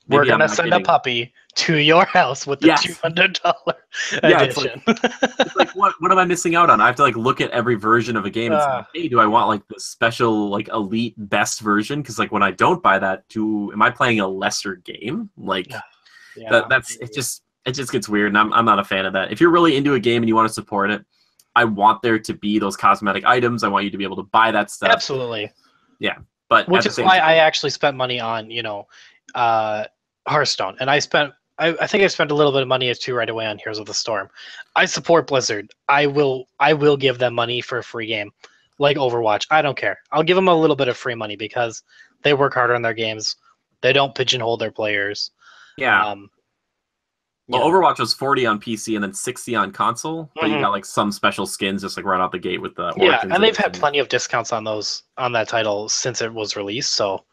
we're going to send a puppy to your house with the $200 edition. It's like what am I missing out on? I have to like look at every version of a game and say, hey, do I want like the special like elite best version? Because like when I don't buy that, am I playing a lesser game? Like it just gets weird, and I'm not a fan of that. If you're really into a game and you want to support it, I want there to be those cosmetic items. I want you to be able to buy that stuff. Absolutely. Yeah, but which is why I actually spent money on Hearthstone, and I think I spent a little bit of money too right away on Heroes of the Storm. I support Blizzard. I will give them money for a free game, like Overwatch. I don't care. I'll give them a little bit of free money because they work harder on their games. They don't pigeonhole their players. Yeah. Overwatch was $40 on PC and then $60 on console, but you got like some special skins just like right out the gate with the Origins and they've had plenty of discounts on that title since it was released. So.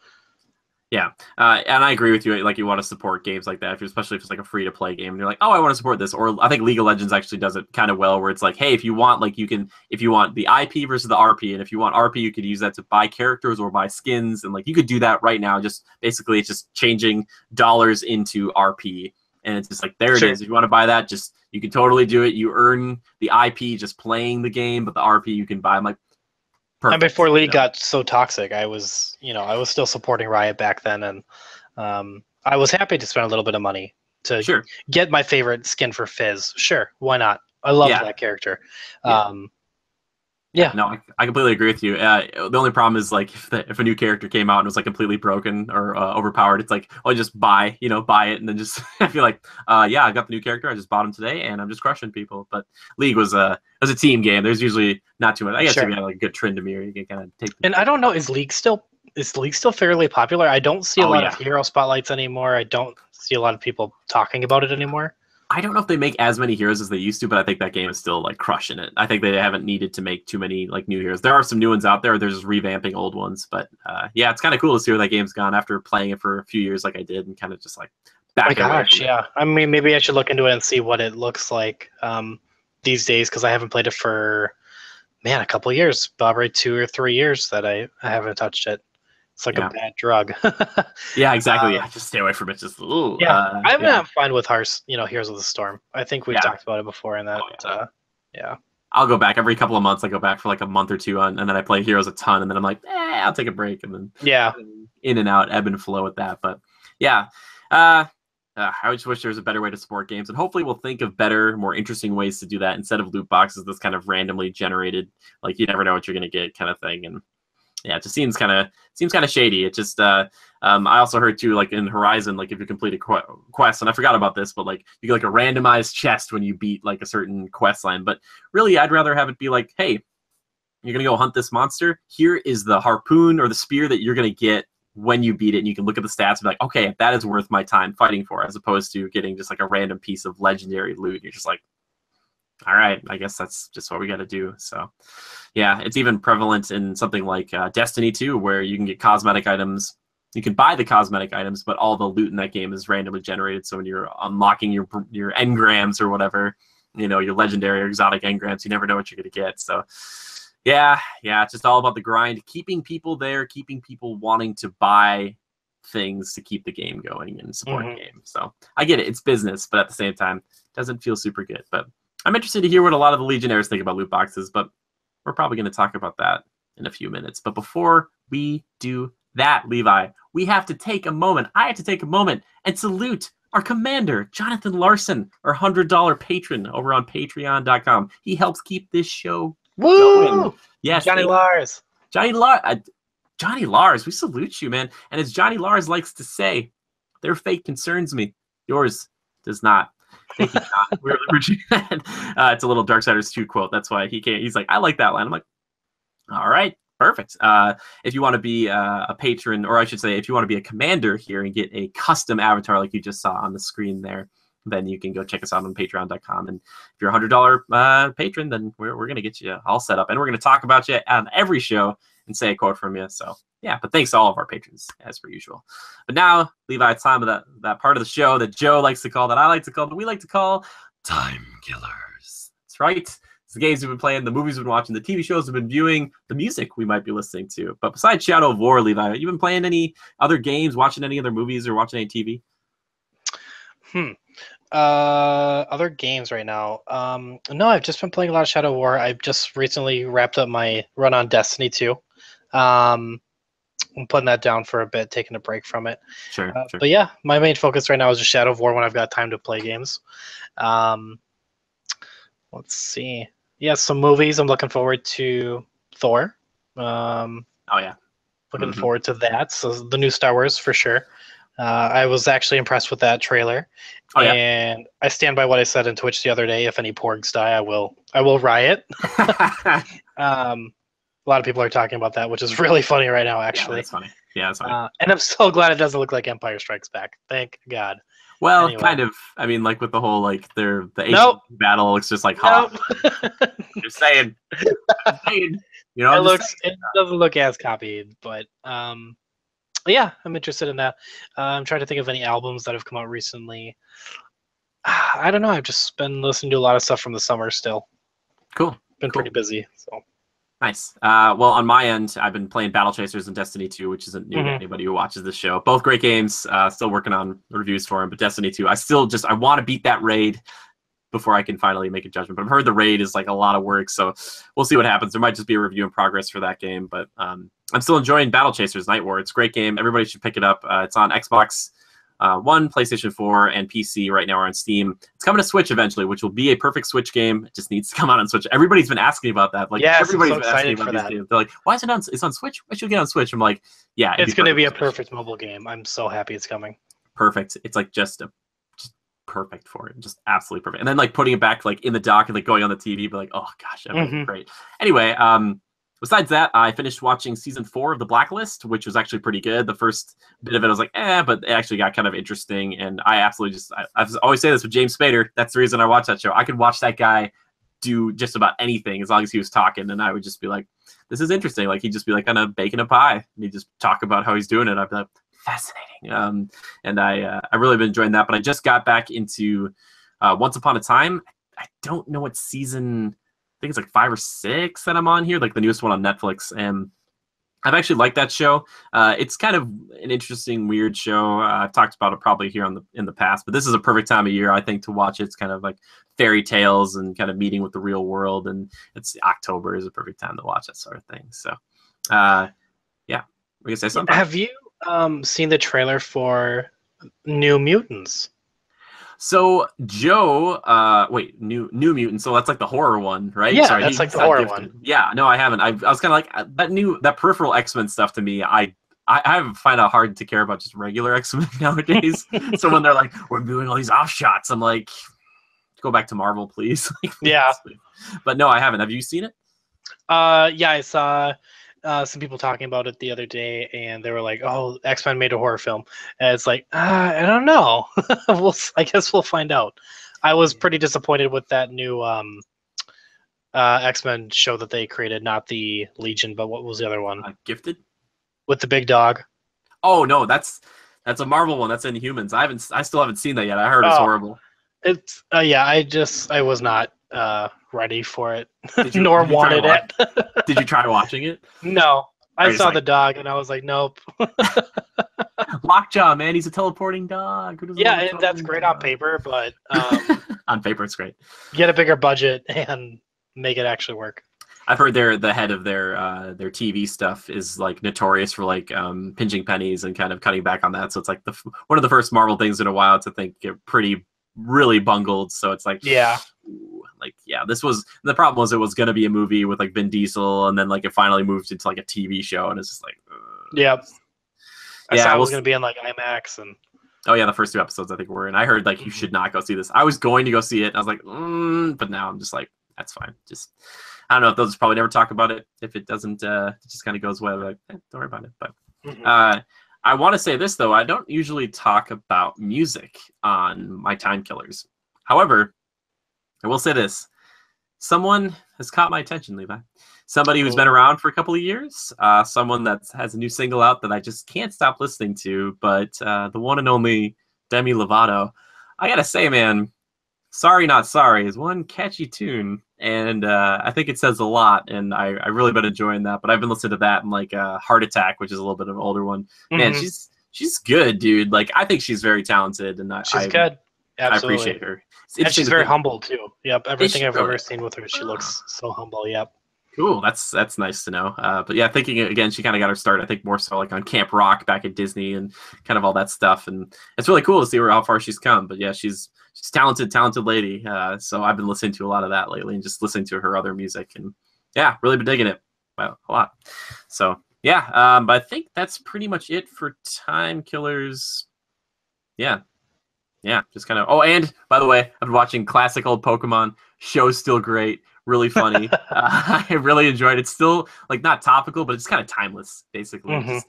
Yeah, and I agree with you. Like, you want to support games like that, especially if it's like a free-to-play game, and you're like, oh, I want to support this. Or I think League of Legends actually does it kind of well, where it's like, hey, if you want, like, if you want the IP versus the RP, and if you want RP, you could use that to buy characters or buy skins, and like you could do that right now. Just basically, it's just changing dollars into RP, and it's just like there it is. If you want to buy that, you can totally do it. You earn the IP just playing the game, but the RP you can buy. I'm like, And before League got so toxic, I was still supporting Riot back then, and I was happy to spend a little bit of money to get my favorite skin for Fizz. Sure, why not? I loved that character. No, I completely agree with you. The only problem is like if a new character came out and was like completely broken or overpowered, it's like, oh, just buy it, and then just I feel like, yeah, I got the new character, I just bought him today, and I'm just crushing people. But League was a team game. There's usually not too much. I guess if you had like a good Tryndamere, you can kind of take. And I don't know, is League still fairly popular? I don't see a lot of hero spotlights anymore. I don't see a lot of people talking about it anymore. I don't know if they make as many heroes as they used to, but I think that game is still like crushing it. I think they haven't needed to make too many like new heroes. There are some new ones out there. They're just revamping old ones, but yeah, it's kind of cool to see where that game's gone after playing it for a few years, like I did, and kind of just like back. Oh my gosh, yeah. I mean, maybe I should look into it and see what it looks like these days, because I haven't played it for a couple of years, probably 2 or 3 years that I haven't touched it. It's like a bad drug. Yeah, exactly. Just stay away from it. Just I'm fine with Heroes of the Storm. I think we've talked about it before, and that I'll go back every couple of months. I go back for like a month or two and then I play Heroes a ton, and then I'm like, I'll take a break, and then in and out, ebb and flow with that. But yeah, I just wish there was a better way to support games, and hopefully we'll think of better, more interesting ways to do that instead of loot boxes, this kind of randomly generated, like you never know what you're gonna get kind of thing. And yeah, it just seems kind of shady. It just I also heard too, like in Horizon, like if you complete a quest, and I forgot about this, but like you get like a randomized chest when you beat like a certain quest line. But really, I'd rather have it be like, hey, you're gonna go hunt this monster. Here is the harpoon or the spear that you're gonna get when you beat it, and you can look at the stats and be like, okay, that is worth my time fighting for, as opposed to getting just like a random piece of legendary loot. You're just like, all right, I guess that's just what we got to do. So yeah, it's even prevalent in something like Destiny 2, where you can get cosmetic items. You can buy the cosmetic items, but all the loot in that game is randomly generated. So when you're unlocking your engrams or whatever, your legendary or exotic engrams, you never know what you're going to get. So yeah, it's just all about the grind, keeping people there, keeping people wanting to buy things to keep the game going and support the game. So I get it. It's business, but at the same time, it doesn't feel super good. But I'm interested to hear what a lot of the Legionnaires think about loot boxes, but we're probably going to talk about that in a few minutes. But before we do that, Levi, we have to take a moment. I have to take a moment and salute our commander, Jonathan Larson, our $100 patron over on patreon.com. He helps keep this show going. Yes, Johnny Lars. Johnny Lars, we salute you, man. And as Johnny Lars likes to say, their fate concerns me. Yours does not. Thank you, John. We really appreciate that. It's a little Darksiders 2 quote. That's why he's like, I like that line. I'm like, all right, perfect. If you want to be a patron, or I should say, if you want to be a commander here and get a custom avatar like you just saw on the screen there, then you can go check us out on patreon.com. And if you're a $100 patron, then we're going to get you all set up. And we're going to talk about you on every show and say a quote from you. So yeah, but thanks to all of our patrons, as per usual. But now, Levi, it's time of that part of the show that Joe likes to call, that I like to call, that we like to call Time Killers. That's right. It's the games we've been playing, the movies we've been watching, the TV shows we've been viewing, the music we might be listening to. But besides Shadow of War, Levi, have you been playing any other games, watching any other movies, or watching any TV? Other games right now. No, I've just been playing a lot of Shadow of War. I've just recently wrapped up my run on Destiny 2. I'm putting that down for a bit, taking a break from it. Sure. But yeah, my main focus right now is just Shadow of War when I've got time to play games. Let's see. Yeah, some movies. I'm looking forward to Thor. Looking forward to that. So the new Star Wars for sure. I was actually impressed with that trailer. And I stand by what I said in Twitch the other day. If any porgs die, I will riot. A lot of people are talking about that, which is really funny right now, actually. Yeah, that's funny. And I'm so glad it doesn't look like Empire Strikes Back. Thank God. Well, anyway. Kind of. I mean, like with the whole the Asian battle looks just like hot. Just saying. It doesn't look as copied, but yeah, I'm interested in that. I'm trying to think of any albums that have come out recently. I don't know. I've just been listening to a lot of stuff from the summer still. Cool. Been pretty busy. So. Nice. Well, on my end, I've been playing Battle Chasers and Destiny 2, which isn't new to anybody who watches this show. Both great games. Still working on reviews for them, but Destiny 2, I want to beat that raid. before I can finally make a judgment. But I've heard the raid is like a lot of work, so we'll see what happens. There might just be a review in progress for that game, but I'm still enjoying Battle Chasers Night War. It's a great game. Everybody should pick it up. It's on Xbox One, PlayStation 4, and PC right now, or on Steam. It's coming to Switch eventually, which will be a perfect Switch game. It just needs to come out on Switch. Everybody's been asking about that. Like, yes, everybody's I'm so been asking excited about for these that. games. They're like, why is it on? It's on Switch. Why should we get on Switch? I'm like, yeah, it's going to be a perfect mobile game. I'm so happy it's coming. Perfect. It's like just perfect for it. Just absolutely perfect. And then like putting it back like in the dock and like going on the TV, but like, oh gosh, that was great. Anyway, besides that, I finished watching season 4 of The Blacklist, which was actually pretty good. The first bit of it I was like, but it actually got kind of interesting. And I absolutely I always say this with James Spader. That's the reason I watch that show. I could watch that guy do just about anything as long as he was talking, and I would just be like, this is interesting. Like, he'd just be like kind of baking a pie, and he'd just talk about how he's doing it. I'd be like, fascinating. And I really been enjoying that. But I just got back into Once Upon a Time. I don't know what season. I think it's like 5 or 6 that I'm on here, like the newest one on Netflix, and I've actually liked that show. It's kind of an interesting, weird show. I've talked about it probably here in the past, but this is a perfect time of year, I think, to watch it. It's kind of like fairy tales and kind of meeting with the real world, and it's October is a perfect time to watch that sort of thing. So, yeah, we can say something. Have you seen the trailer for New Mutants? So Joe, New Mutant. So that's like the horror one, right? Yeah, Sorry, that's like the horror one. Yeah, no, I haven't. I was kind of like that peripheral X-Men stuff to me. I find it hard to care about just regular X-Men nowadays. So when they're like, we're doing all these offshots, I'm like, go back to Marvel, please. Yeah. But no, I haven't. Have you seen it? Yeah, I saw some people talking about it the other day, and they were like, "Oh, X-Men made a horror film," and it's like, I don't know. I guess we'll find out. I was pretty disappointed with that new X-Men show that they created, not the Legion, but what was the other one? Gifted, with the big dog. Oh no, that's a Marvel one. That's Inhumans. I still haven't seen that yet. I heard it's horrible. It's yeah. I was not ready for it, nor wanted it. Did you try watching it? No, I saw the dog and I was like, nope. Lockjaw, man, he's a teleporting dog. Yeah, that's great on paper, but on paper it's great. Get a bigger budget and make it actually work. I've heard the head of their TV stuff is like notorious for like pinching pennies and kind of cutting back on that. So it's like one of the first Marvel things in a while to think get really bungled. So it's like, yeah. This was the problem. Was it was going to be a movie with like Vin Diesel, and then like it finally moved into like a TV show, and it's just like, yep. I saw it was going to be in like IMAX, and oh yeah, the first 2 episodes I think were in. I heard like you should not go see this. I was going to go see it, and I was like, but now I'm just like, that's fine. Just I don't know if they'll just probably never talk about it. If it doesn't, it just kind of goes away. Like, don't worry about it. But I want to say this though. I don't usually talk about music on my Timekillers. However, I will say this. Someone has caught my attention, Levi. Somebody who's been around for a couple of years. Someone that has a new single out that I just can't stop listening to. But the one and only Demi Lovato. I got to say, man, Sorry Not Sorry is one catchy tune. And I think it says a lot. And I really been enjoying that. But I've been listening to that and like Heart Attack, which is a little bit of an older one. Man, she's good, dude. Like, I think she's very talented. And she's good. Absolutely. I appreciate her. And she's very humble too. Yep, everything I've ever seen with her, she looks so humble. Yep. Cool. That's nice to know. But yeah, thinking again, she kind of got her start. I think more so like on Camp Rock back at Disney and kind of all that stuff. And it's really cool to see how far she's come. But yeah, she's talented lady. So I've been listening to a lot of that lately and just listening to her other music. And yeah, really been digging it a lot. So yeah, but I think that's pretty much it for Timekillers. Yeah. Yeah, just kind of. Oh, and by the way, I've been watching classic old Pokemon. Show's still great, really funny. I really enjoyed it. Still like not topical, but it's kind of timeless, basically. Just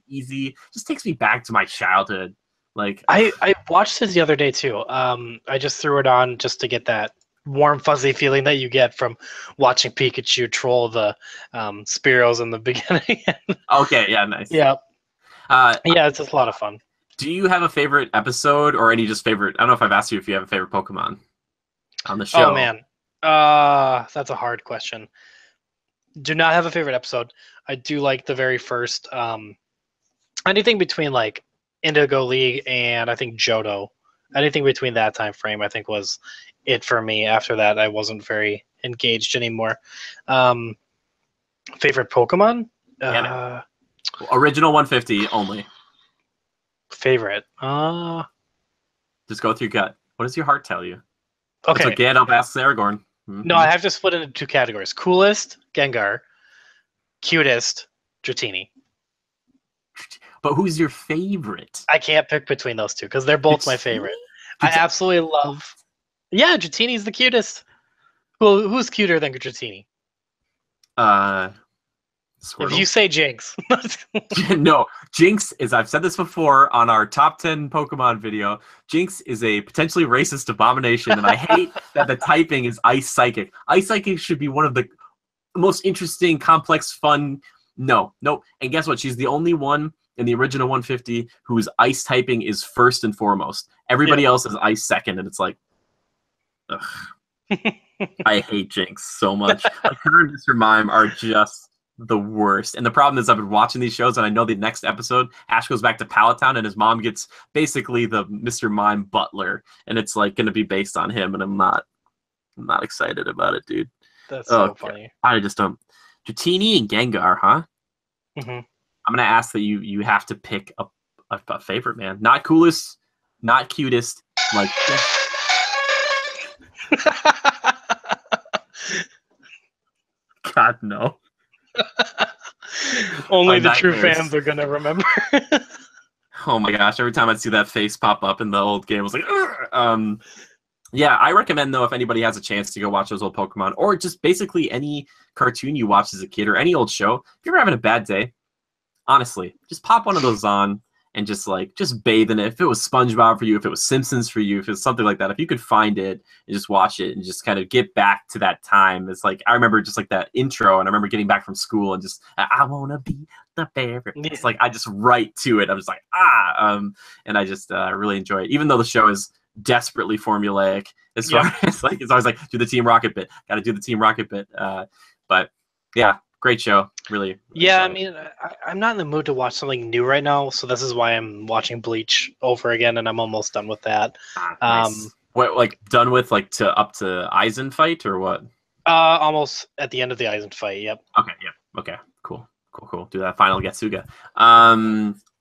easy. Just takes me back to my childhood. Like I watched it the other day too. I just threw it on just to get that warm, fuzzy feeling that you get from watching Pikachu troll the Spearows in the beginning. Okay, yeah, nice. Yeah, yeah, it's just a lot of fun. Do you have a favorite episode or any just favorite? I don't know if I've asked you if you have a favorite Pokemon on the show. Oh, man. That's a hard question. Do not have a favorite episode. I do like the very first, anything between like Indigo League and I think Johto. Anything between that time frame I think was it for me. After that, I wasn't very engaged anymore. Favorite Pokemon? Yeah, man. Original 150 only. Favorite? Just go with your gut. What does your heart tell you? Okay. That's what Gandalf asks Aragorn. Mm-hmm. No, I have to split it into 2 categories. Coolest, Gengar. Cutest, Dratini. But who's your favorite? I can't pick between those two because they're both my favorite. I absolutely love... Yeah, Dratini's the cutest. Who's cuter than Dratini? Squirtle. If you say Jinx. No, Jinx is, I've said this before on our top 10 Pokemon video, Jinx is a potentially racist abomination, and I hate that the typing is Ice Psychic. Ice Psychic should be one of the most interesting, complex, fun... No. And guess what? She's the only one in the original 150 whose Ice typing is first and foremost. Everybody else is Ice second, and it's like... Ugh. I hate Jinx so much. Like, her and Mr. Mime are just... the worst. And the problem is I've been watching these shows and I know the next episode Ash goes back to Pallet Town and his mom gets basically the Mr. Mime butler, and it's like going to be based on him, and I'm not excited about it, dude. That's so funny. I just don't. Dratini and Gengar, huh? Mm-hmm. I'm going to ask that you have to pick a favorite, man. Not coolest, not cutest, like God, no. Only the true fans are gonna remember. Oh my gosh! Every time I see that face pop up in the old game, I was like, ugh! Yeah, I recommend though if anybody has a chance to go watch those old Pokemon, or just basically any cartoon you watched as a kid or any old show. If you're ever having a bad day, honestly, just pop one of those on and just bathe in it. If it was SpongeBob for you, if it was Simpsons for you, if it was something like that, if you could find it and just watch it and just kind of get back to that time. It's like, I remember just like that intro, and I remember getting back from school and just, I want to be the favorite. It's like, I just write to it. I'm just like, and I just really enjoy it. Even though the show is desperately formulaic as far as like, it's always like, do the Team Rocket bit, got to do the Team Rocket bit. But yeah, great show. Really yeah, I mean, I'm not in the mood to watch something new right now, so this is why I'm watching Bleach over again, and I'm almost done with that. Nice. What, like done with, like up to Aizen fight or what? Almost at the end of the Aizen fight. Yep. Okay. Yep. Okay. Cool. Do that final Getsuga.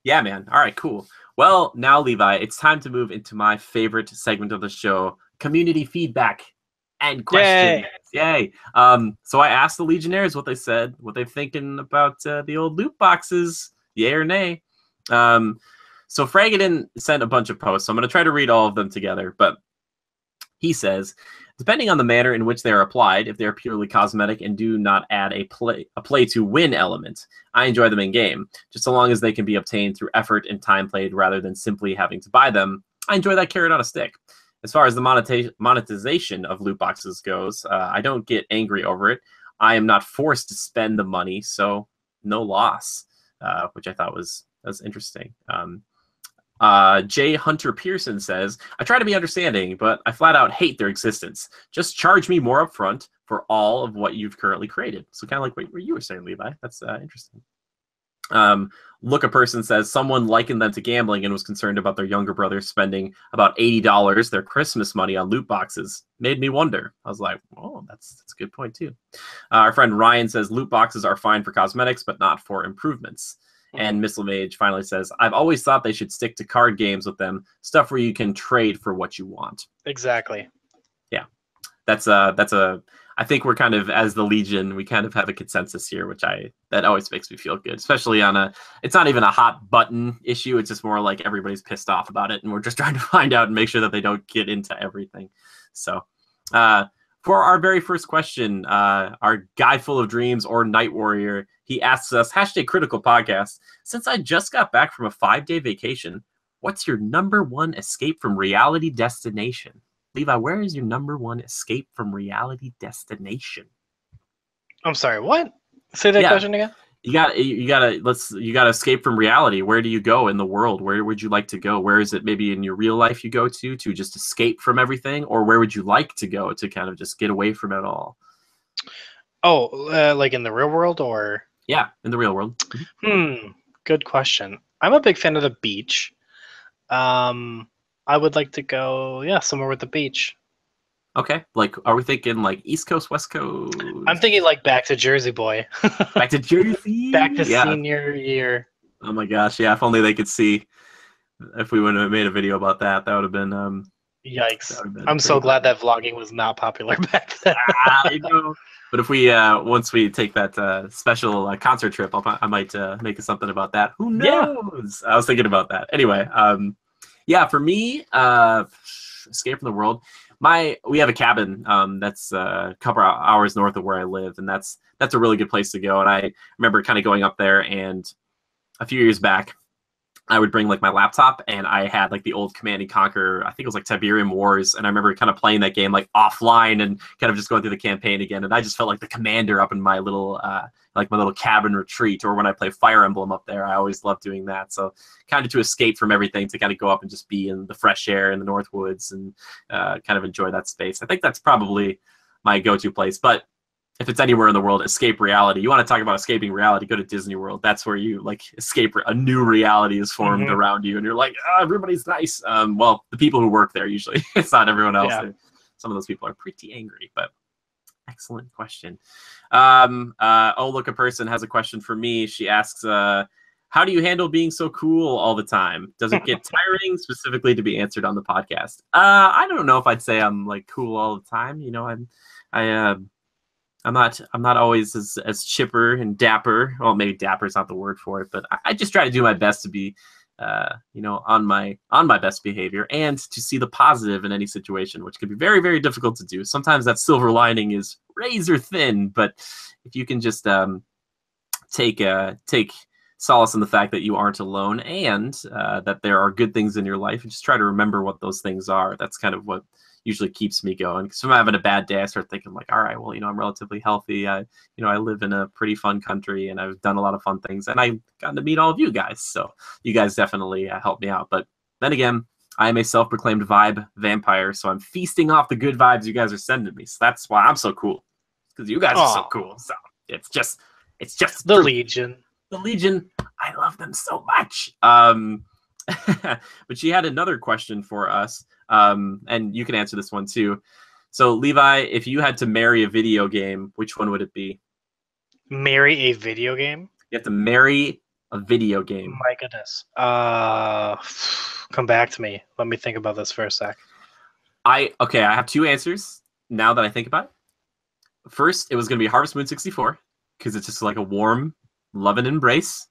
Yeah, man. All right. Cool. Well, now Levi, it's time to move into my favorite segment of the show: community feedback and questions. Yay. So I asked the Legionnaires what they said, what they're thinking about the old loot boxes, yay or nay. So Fragadin sent a bunch of posts, so I'm going to try to read all of them together, but he says, depending on the manner in which they are applied, if they are purely cosmetic and do not add a play to win element, I enjoy them in game. Just so long as they can be obtained through effort and time played rather than simply having to buy them, I enjoy that carrot on a stick. As far as the monetization of loot boxes goes, I don't get angry over it. I am not forced to spend the money, so no loss, which I thought was interesting. J. Hunter Pearson says, I try to be understanding, but I flat out hate their existence. Just charge me more upfront for all of what you've currently created. So kind of like what you were saying, Levi. That's interesting. Look, a person says someone likened them to gambling and was concerned about their younger brother spending about $80 their Christmas money on loot boxes. Made me wonder. I was like, oh, that's a good point too. Our friend Ryan says loot boxes are fine for cosmetics, but not for improvements. And Miss LeMage finally says, I've always thought they should stick to card games with them, stuff where you can trade for what you want. Exactly. Yeah, I think we're kind of, as the Legion, we kind of have a consensus here, that always makes me feel good, especially it's not even a hot button issue. It's just more like everybody's pissed off about it, and we're just trying to find out and make sure that they don't get into everything. So for our very first question, our guy full of dreams or Night Warrior, he asks us, #CriticalPodcast, since I just got back from a 5-day vacation, what's your #1 escape from reality destination? Levi, where is your #1 escape from reality destination? I'm sorry, what? Say that question again. You gotta escape from reality. Where do you go in the world? Where would you like to go? Where is it maybe in your real life you go to just escape from everything? Or where would you like to go to kind of just get away from it all? Oh, like in the real world or? Yeah, in the real world. Good question. I'm a big fan of the beach. I would like to go, somewhere with the beach. Okay, like, are we thinking like East Coast, West Coast? I'm thinking like back to Jersey Boy. Back to Jersey. Back to Yeah. senior year. Oh my gosh, yeah. If only they could see. If we would have made a video about that, that would have been Yikes. that would have been I'm pretty so glad funny. that vlogging was not popular back then. I know. But if we once we take that special concert trip, I might make something about that. Who Yeah. knows? I was thinking about that. Anyway, yeah, for me, escape from the world. We have a cabin that's a couple hours north of where I live, and that's a really good place to go. And I remember kind of going up there, and a few years back, I would bring like my laptop, and I had like the old Command and Conquer. I think it was like Tiberium Wars, and I remember kind of playing that game like offline and kind of just going through the campaign again. And I just felt like the commander up in my little my little cabin retreat. Or when I play Fire Emblem up there, I always love doing that. So kind of to escape from everything, to kind of go up and just be in the fresh air in the North Woods and kind of enjoy that space. I think that's probably my go-to place. But if it's anywhere in the world, escape reality. You want to talk about escaping reality, go to Disney World. That's where you like escape. A new reality is formed around you, and you're like, oh, everybody's nice. Well, the people who work there usually. It's not everyone else. Yeah. Some of those people are pretty angry, but excellent question. Oh, look, a person has a question for me. She asks, how do you handle being so cool all the time? Does it get tiring, specifically to be answered on the podcast? I don't know if I'd say I'm like cool all the time. You know, I'm not always as chipper and dapper. Well, maybe dapper is not the word for it, but I just try to do my best to be, on my best behavior, and to see the positive in any situation, which can be very, very difficult to do. Sometimes that silver lining is razor thin, but if you can just take solace in the fact that you aren't alone, and that there are good things in your life, and just try to remember what those things are. That's kind of what usually keeps me going. Because if I'm having a bad day, I start thinking like, all right, well, I'm relatively healthy. I live in a pretty fun country, and I've done a lot of fun things, and I've gotten to meet all of you guys. So you guys definitely help me out. But then again, I am a self-proclaimed vibe vampire, so I'm feasting off the good vibes you guys are sending me. So that's why I'm so cool, because you guys are so cool. So it's just the Legion. The Legion, I love them so much. But she had another question for us, and you can answer this one too. So, Levi, if you had to marry a video game, which one would it be? Marry a video game? You have to marry a video game. My goodness. Come back to me. Let me think about this for a sec. I have two answers now that I think about it. First, it was going to be Harvest Moon 64, because it's just like a warm love and embrace.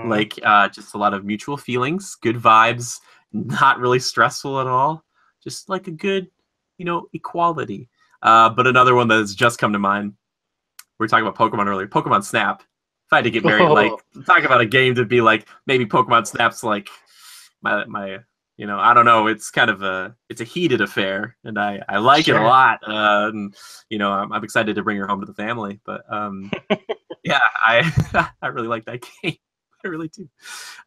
Like just a lot of mutual feelings, good vibes, not really stressful at all. Just like a good, equality. But another one that has just come to mind. We were talking about Pokemon earlier. Pokemon Snap. If I had to get married, like talk about a game to be like maybe Pokemon Snap's like my I don't know. It's kind of a heated affair, and I like it a lot. And I'm excited to bring her home to the family. But yeah, I really like that game. I really do.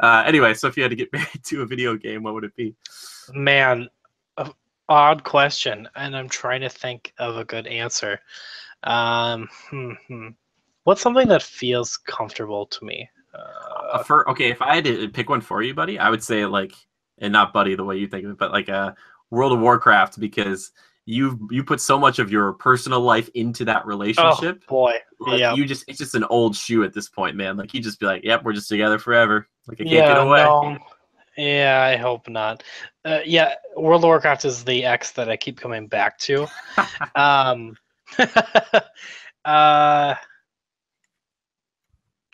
Anyway, so if you had to get married to a video game, what would it be? Man, odd question, and I'm trying to think of a good answer. What's something that feels comfortable to me? If I had to pick one for you, buddy, I would say like, and not buddy the way you think of it, but like World of Warcraft, because you put so much of your personal life into that relationship. Oh boy, like, yeah. It's just an old shoe at this point, man. Like you just be like, yep, we're just together forever. Like I can't get away. No. Yeah, I hope not. Yeah, World of Warcraft is the X that I keep coming back to.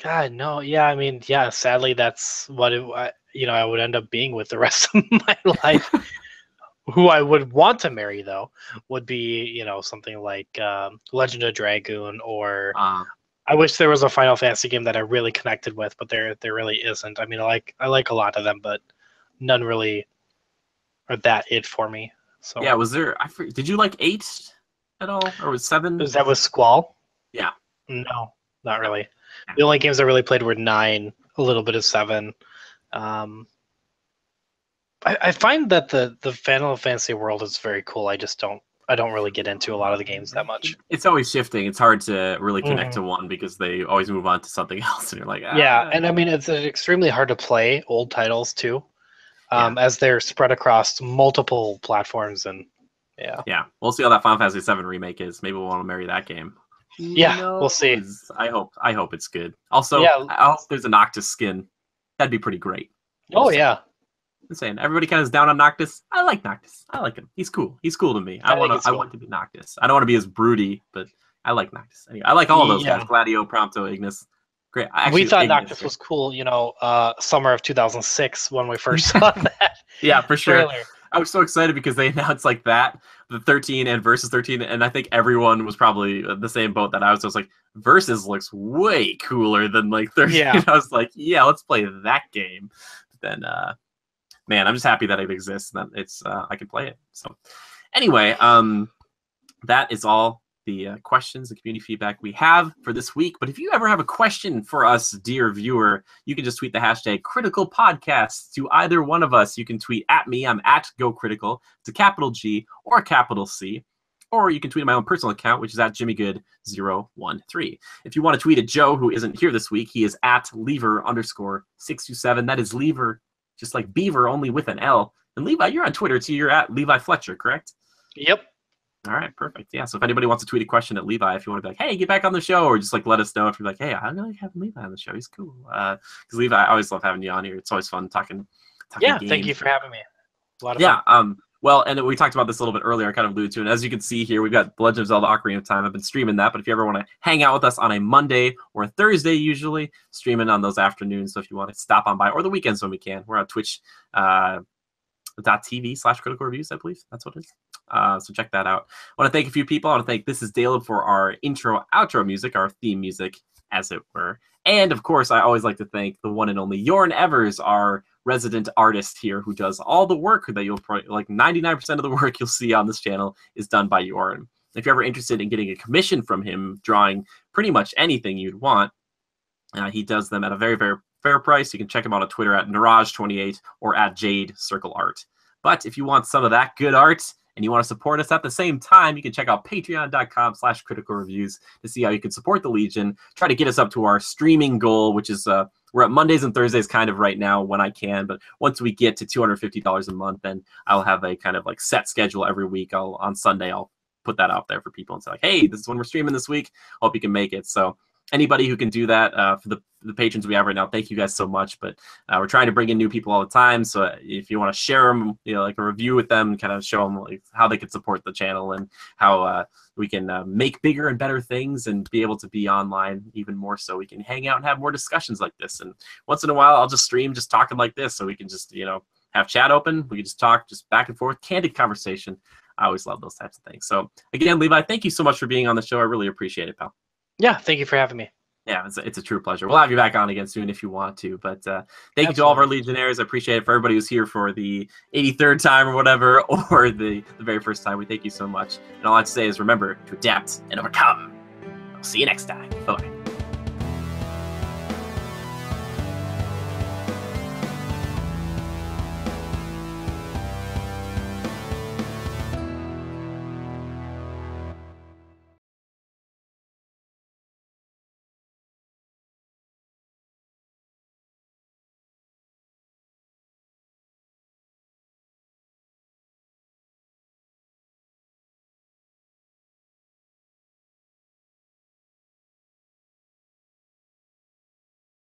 God, no. Yeah, I mean, yeah. Sadly, that's what I would end up being with the rest of my life. Who I would want to marry, though, would be something like Legend of Dragoon, or I wish there was a Final Fantasy game that I really connected with, but there really isn't. I mean, I like a lot of them, but none really are that it for me. So yeah, was there? Did you like 8 at all, or was 7? Was that with Squall? Yeah. No, not really. The only games I really played were 9, a little bit of 7. I find that the Final Fantasy world is very cool. I don't really get into a lot of the games that much. It's always shifting. It's hard to really connect to one because they always move on to something else, and you're like, yeah. And I mean, it's extremely hard to play old titles too, as they're spread across multiple platforms, and Yeah, we'll see how that Final Fantasy VII remake is. Maybe we'll want to marry that game. Yeah, we'll see. I hope it's good. Also, Yeah. I hope there's a Noctis skin. That'd be pretty great. Oh yeah. I'm saying everybody kind of is down on Noctis. I like Noctis. I like him. He's cool. He's cool to me. I want to be Noctis. I don't want to be as broody, but I like Noctis. Anyway, I like all of those guys. Gladio, Prompto, Ignis. Great. We thought Noctis was cool, summer of 2006 when we first saw that. Yeah, for sure. Trailer. I was so excited because they announced like that, the 13 and Versus 13, and I think everyone was probably the same boat that I was. I was like, Versus looks way cooler than like 13. Yeah. I was like, yeah, let's play that game. But then, man, I'm just happy that it exists and that it's I can play it. So, anyway, that is all the questions and community feedback we have for this week. But if you ever have a question for us, dear viewer, you can just tweet the hashtag Critical Podcast to either one of us. You can tweet at me. I'm at GoCritical. It's a capital G or a capital C. Or you can tweet at my own personal account, which is at JimmyGood013. If you want to tweet at Joe, who isn't here this week, he is at Lever_627. That is Lever, just like Beaver, only with an L. And Levi, you're on Twitter, so you're at Levi Fletcher, correct? Yep. All right, perfect. Yeah, so if anybody wants to tweet a question at Levi, if you want to be like, hey, get back on the show, or just like let us know if you're like, hey, I really have Levi on the show. He's cool. Because Levi, I always love having you on here. It's always fun talking Yeah, games. Thank you for having me. A lot of fun. Well, and we talked about this a little bit earlier, I kind of alluded to, and as you can see here, we've got The Legend of Zelda Ocarina of Time. I've been streaming that, but if you ever want to hang out with us on a Monday or a Thursday, usually, streaming on those afternoons, so if you want to stop on by, or the weekends when we can, we're on Twitch, .tv/critical reviews, I believe. That's what it is. So check that out. I want to thank a few people. I want to thank This Is Dale for our intro, outro music, our theme music, as it were. And, of course, I always like to thank the one and only Jorn Evers, our resident artist here, who does all the work that you'll probably, like 99% of the work you'll see on this channel is done by Jorn. If you're ever interested in getting a commission from him, drawing pretty much anything you'd want, he does them at a very, very fair price. You can check him out on Twitter at Naraj28 or at Jade Circle Art. But if you want some of that good art and you want to support us at the same time, you can check out patreon.com/critical reviews to see how you can support the Legion, try to get us up to our streaming goal, which is we're at Mondays and Thursdays kind of right now when I can, but once we get to $250 a month, then I'll have a kind of like set schedule every week. On Sunday, I'll put that out there for people and say like, hey, this is when we're streaming this week. Hope you can make it. So anybody who can do that, for the patrons we have right now, thank you guys so much. But we're trying to bring in new people all the time. So if you want to share them, like a review with them, kind of show them like how they can support the channel and how we can make bigger and better things and be able to be online even more, so we can hang out and have more discussions like this. And once in a while, I'll just stream just talking like this, so we can just have chat open. We can just talk just back and forth, candid conversation. I always love those types of things. So again, Levi, thank you so much for being on the show. I really appreciate it, pal. Yeah, thank you for having me. Yeah, it's a true pleasure. We'll have you back on again soon if you want to. But thank you to all of our Legionnaires. I appreciate it. For everybody who's here for the 83rd time or whatever, or the very first time, we thank you so much. And all I have to say is remember to adapt and overcome. I'll see you next time. Bye-bye.